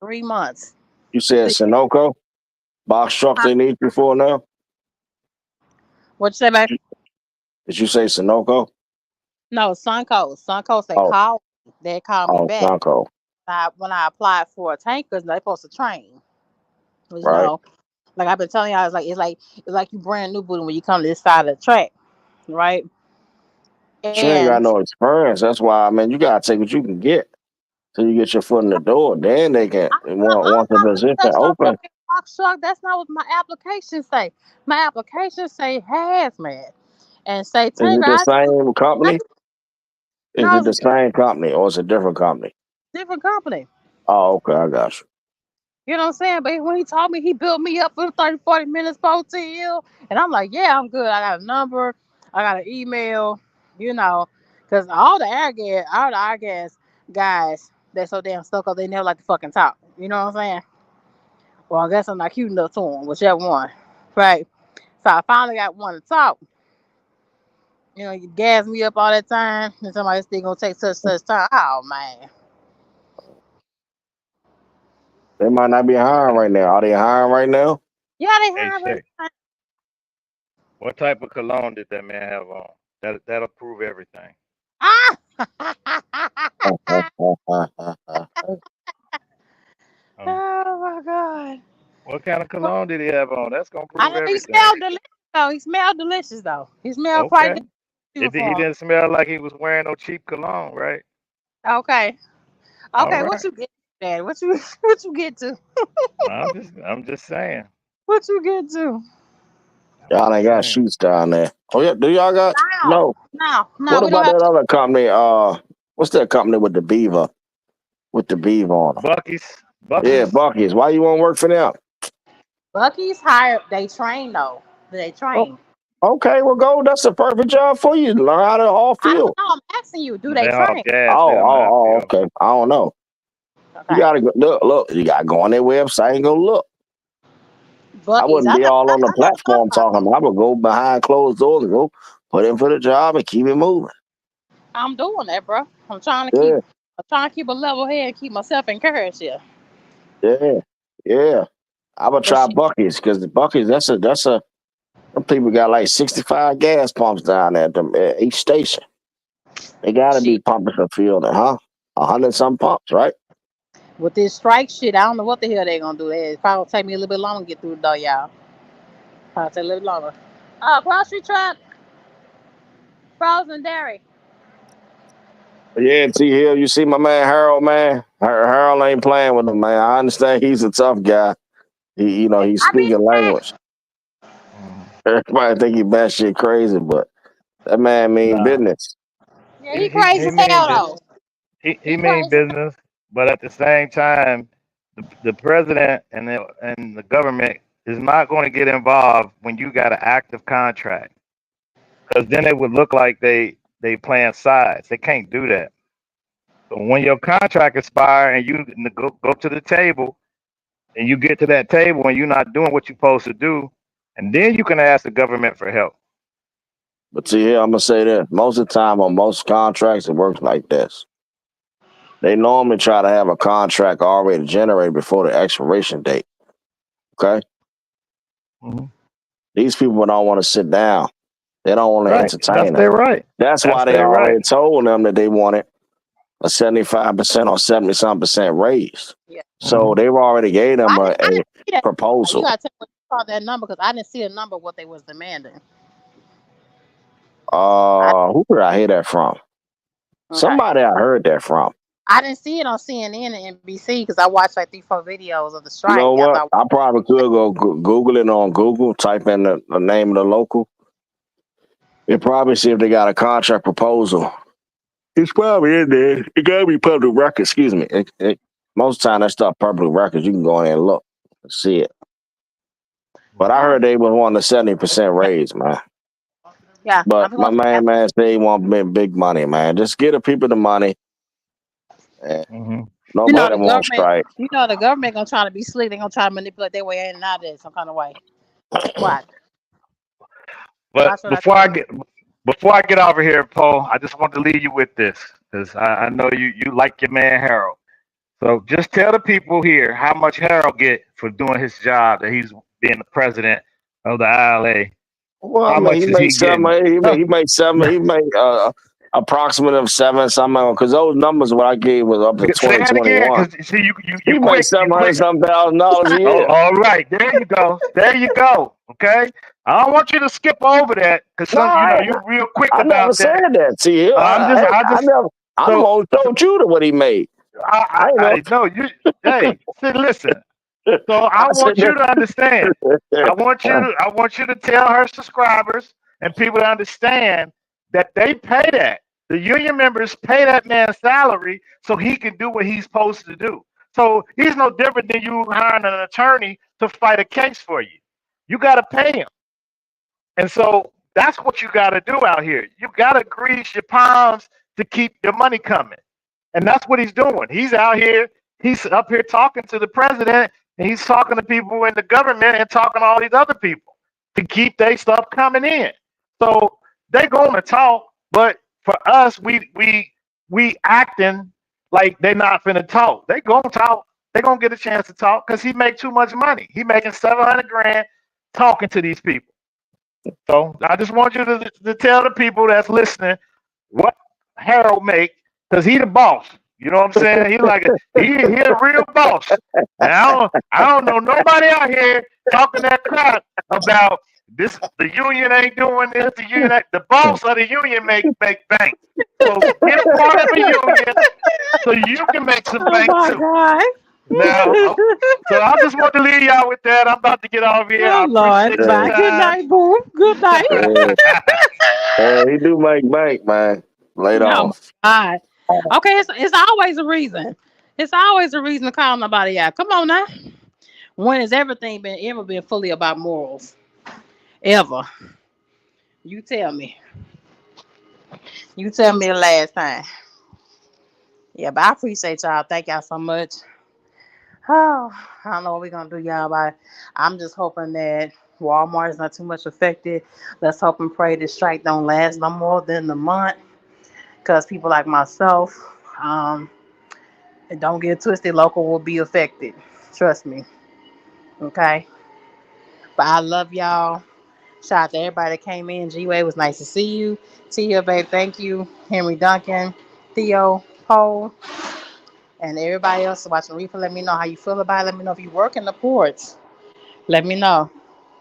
3 months. You said See, Sunoco box truck huh? they need you for now. What you say, babe? Did you say Sunoco? No, Suncoast. Suncoast, they Oh, called me. They called me oh, back. Sunco, When I applied for tankers, they supposed to train. 'Cause, right? like I've been telling y'all, it's like you brand new booty when you come to this side of the track, right? But you ain't got And no experience. That's why, I mean, you gotta take what you can get. till you get your foot in the door. Then they can I'm want the not gonna position touch no open. fucking box truck. That's not what my application say. My application say hazmat and say Is it Tanger. the I do same company? Is no, it it's the a same company or is it a different company? different company. Oh, okay, I got you. You know what I'm saying? But when he told me he built me up for 30, 40 minutes post TL, and I'm like, yeah, I'm good. I got a number, I got an email, you know, because all the Airgas guys, they're so damn stuck up, they never like to fucking talk. You know what I'm saying? Well, I guess I'm not cute enough to them, whichever one. Right. So I finally got one to talk. You know, you gas me up all that time, and somebody still gonna take such time. Oh man. They might not be hiring right now. Are they hiring right now? Yeah, they Hey, have Shay, it. what type of cologne did that man have on? That'll prove everything. Ah! Um, Oh my god. what kind of cologne did he have on? That's gonna I prove know he everything. smelled delicious though. He smelled delicious though. He smelled quite Okay. good He uniform. didn't smell like he was wearing no cheap cologne, right? Okay. All Okay, what right. you get, Dad? What you what you get to? I'm just saying. What you get to? I'm Y'all ain't just got saying. shoots down there. Oh yeah, do y'all got? No, No. no, What we don't about have that other company? What's that company with the beaver? With the beaver on them? Bucky's. Yeah, Bucky's. Bucky's. Why you want to work for them? Bucky's hired. They train though. They Oh, train. okay, well go. That's a perfect job for you. Learn how to all I don't field. know. I'm asking you. Do they They all train? gas Oh, at oh, my oh, field. okay. I don't know. You Okay. gotta go, look. You gotta go on their website and go look. I Bucky's. wouldn't I be know. all on the I know platform Bucky's. talking. I would go behind closed doors and go put in for the job and keep it moving. I'm doing that, bro. I'm trying to keep. Yeah, I'm trying to keep a level head and keep myself encouraged here. yeah, yeah. I would But try shit, Bucky's because the Bucky's that's a them people got like 65 gas pumps down there at each station. They gotta be shit. pumping the field, huh? 100 some pumps, right? With this strike shit, I don't know what the hell they gonna do. It probably gonna take me a little bit longer to get through the door, y'all. Probably take a little longer. Grocery truck, frozen dairy. Yeah, T Hill, you see my man Harold, man. Harold ain't playing with him, man. I understand he's a tough guy. He's I mean, speaking language. Mhm. Everybody think he batshit crazy, but that man mean Nah, business. yeah, he, he he crazy he as mean hell business. though. He He mean crazy. business, but at the same time, the president and the government is not going to get involved when you got an active contract, because then it would look like they playing sides. They can't do that. So when your contract expire and you go to the table and you get to that table and you're not doing what you're supposed to do, and then you can ask the government for help. But T Hill, I'm gonna say this. Most of the time on most contracts, it works like this. They normally try to have a contract already generated before the expiration date. Okay? Mhm. These people don't want to sit down. They don't want to Right. That's entertain them. their right. That's why That's they their right. already told them that they wanted a 75% or 70 some percent raise. Yeah. So Mhm. they've already gave them I a didn't see that. You proposal. gotta tell me what you saw that number because I didn't see a number what they was demanding. I, Who did I hear that from? okay. Somebody I heard that from. I didn't see it on CNN and NBC because I watched like 3, 4 videos of the You strike know after what? I probably could go Google it on Google, type in the name of the local, and probably see if they got a contract proposal. It's probably in there. It gotta be public record. Excuse me. Most time that stuff public records. You can go in there and look and see it. But I heard they was wanting a 70% raise, man. yeah, But I'm my supposed to man, ask. man, say he want big money, man. Just get the people the money. And Mhm. You know nobody the won't government. strike. You know the government gonna try to be slick. They gonna try to manipulate their way in and out of it some kind of way. Watch. But Watch what I tell you. before I get over here, Paul, I just want to leave you with this because I know you like your man Harold. So just tell the people here how much Harold get for doing his job that he's being the president of the ILA. Well, I How mean, he much is he makes seven. getting? He makes seven. He make approximate of seven something. Because those numbers what I gave was up to Say that again, 2021. because see you He makes quick, you quick. $700,000 a Oh, year. all right, there you go, there you go. Okay, I don't want you to skip over that because No, you're real quick I never about said that. that to you. I'm just I never. I so only told you what he made. I know you. Hey, see, listen. So I want you to understand. I want you to tell her subscribers and people to understand that they pay that. The union members pay that man's salary so he can do what he's supposed to do. So he's no different than you hiring an attorney to fight a case for you. You got to pay him. And so that's what you got to do out here. You got to grease your palms to keep your money coming. And that's what he's doing. He's out here. He's up here talking to the president, and he's talking to people in the government and talking to all these other people to keep their stuff coming in. So they're going to talk, but for us, we acting like they're not finna talk. They gonna talk. They gonna get a chance to talk because he make too much money. He making $700,000 talking to these people. So I just want you to tell the people that's listening what Harold make, because he the boss. You know what I'm saying? He like he a real boss. And I don't know nobody out here talking that crap about this. The union ain't doing this. The union ain't, the boss of the union make bank. So get part of the union so you can make some bank too. God. Now, so I just want to leave y'all with that. I'm about to get off here. Oh, Lord. Bye. Good night, boo. Good night. He do make bank, man. Later on. God. Okay, it's always a reason. It's always a reason to call nobody out. Come on now. When has everything ever been fully about morals? Ever? You tell me. You tell me the last time. Yeah, but I appreciate y'all. Thank y'all so much. Oh, I don't know what we're gonna do, y'all, but I'm just hoping that Walmart is not too much affected. Let's hope and pray this strike don't last no more than the month. Because people like myself, don't get twisted, local will be affected. Trust me. Okay? But I love y'all. Shout out to everybody that came in. G-Way, it was nice to see you. Tia, babe, thank you. Henry Duncan, Theo, Cole, and everybody else watching the replay. Let me know how you feel about it. Let me know if you work in the ports. Let me know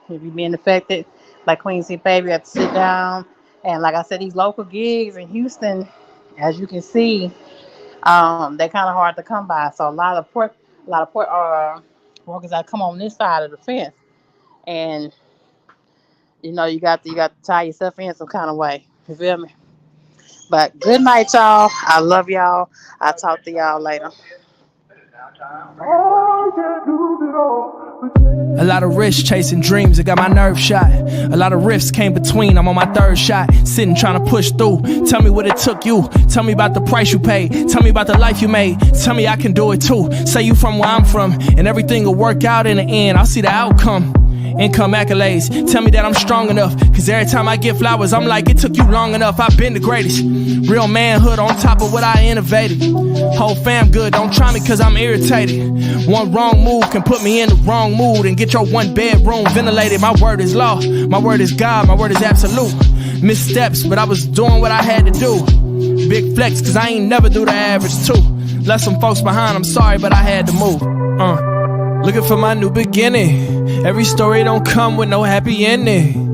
if you're being affected. Like Queen C. Baby, you have to sit down. And like I said, these local gigs in Houston, as you can see, they're kind of hard to come by. So a lot of port workers that come on this side of the fence, and you know you got to tie yourself in some kind of way. You feel me? But good night, y'all. I love y'all. I'll talk to y'all later. A lot of risks chasing dreams, it got my nerve shot. A lot of rifts came between, I'm on my third shot. Sitting trying to push through. Tell me what it took you. Tell me about the price you paid. Tell me about the life you made. Tell me I can do it too. Say you from where I'm from, and everything will work out in the end. I'll see the outcome. Income accolades, tell me that I'm strong enough. Cause every time I get flowers, I'm like, it took you long enough. I've been the greatest. Real manhood on top of what I innovated. Whole fam good, don't try me cause I'm irritated. One wrong move can put me in the wrong mood and get your one bedroom ventilated. My word is law, my word is God, my word is absolute. Missteps, but I was doing what I had to do. Big flex, cause I ain't never do the average two. Left some folks behind, I'm sorry, but I had to move. Looking for my new beginning. Every story don't come with no happy ending.